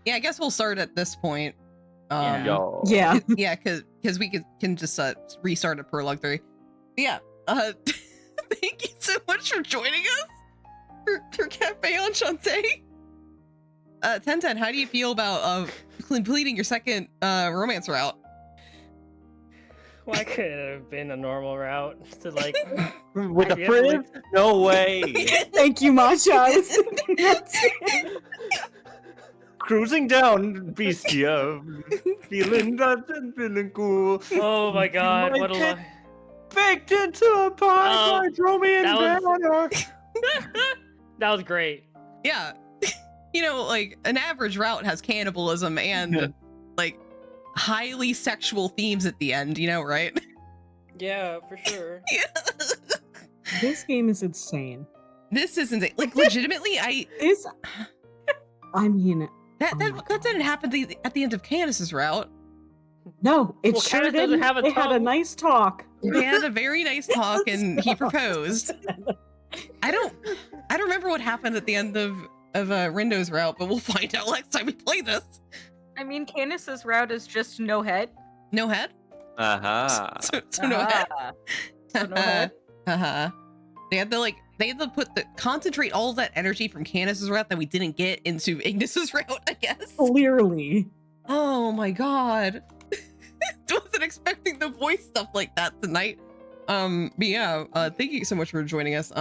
Yeah, I guess we'll start at this point. Yo. Yeah. Yeah, because we can just restart at Prologue 3. Yeah. Thank you so much for joining us for Cafe Enchanté. 1010, how do you feel about completing your second romance route? Why could it have been a normal route to like With a I feel like- priv? No way. Thank you, Masha. I was thinking that's it. Cruising down, Beastia. Feeling that and feeling cool. Oh my god, what a kid lie. baked into a pie Oh, by Dromian that Banner. That was great. Yeah. You know, like, an average route has cannibalism and, like, highly sexual themes at the end, you know, right? Yeah, for sure. This game is insane. This isn't like legitimately. I mean, that didn't happen at the end of Candace's route. no, it Well, sure Candace doesn't didn't. have a They had a tongue. nice talk. They had a very nice talk, and he proposed. I don't remember what happened at the end of Rindo's route, but we'll find out next time we play this. I mean, Candace's route is just no head. No head. Aha. So no head. So no head. They had to concentrate all of that energy from Candace's route that we didn't get into Ignis's route, I guess. Clearly. Oh my god. Wasn't expecting the voice stuff like that tonight. But yeah, thank you so much for joining us.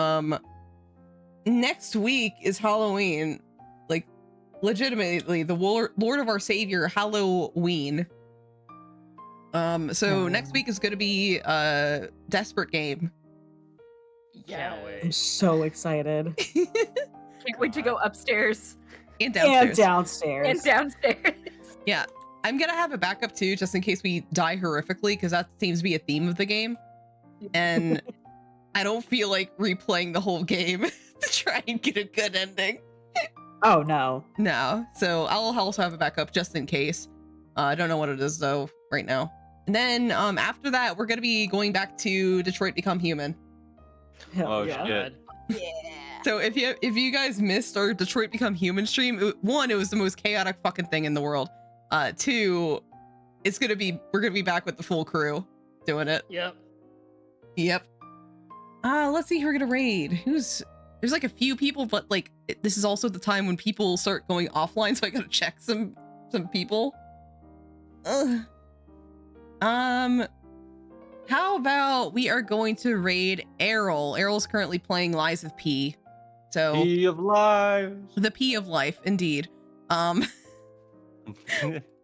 Next week is Halloween. Like, legitimately, the Lord of our Savior Halloween. So next week is gonna be a Desperate Game. Can't I'm wait. so excited. Can't wait to go upstairs And downstairs. And downstairs. and downstairs. Yeah. I'm gonna have a backup too, just in case we die horrifically, because that seems to be a theme of the game. And I don't feel like replaying the whole game to try and get a good ending. Oh no. No. So I'll also have a backup just in case. I don't know what it is though right now. And then after that, we're gonna be going back to Detroit Become Human. Hell Oh, yeah. shit. Yeah. So if you guys missed our Detroit Become Human stream, it was the most chaotic fucking thing in the world. 2, we're gonna be back with the full crew doing it. Yep. Let's see who we're gonna raid. There's like a few people, but like this is also the time when people start going offline, so I gotta check some people. How about we are going to raid Errol? Errol's currently playing Lies of P. So P of lives. the P of life, indeed. But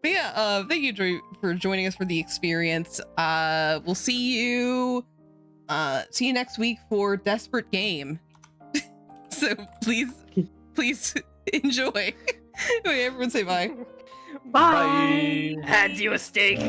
yeah, thank you Drew, for joining us for the experience. We'll see you next week for Desperate Game. So please enjoy. Wait, everyone say bye. Bye. Hands you a steak.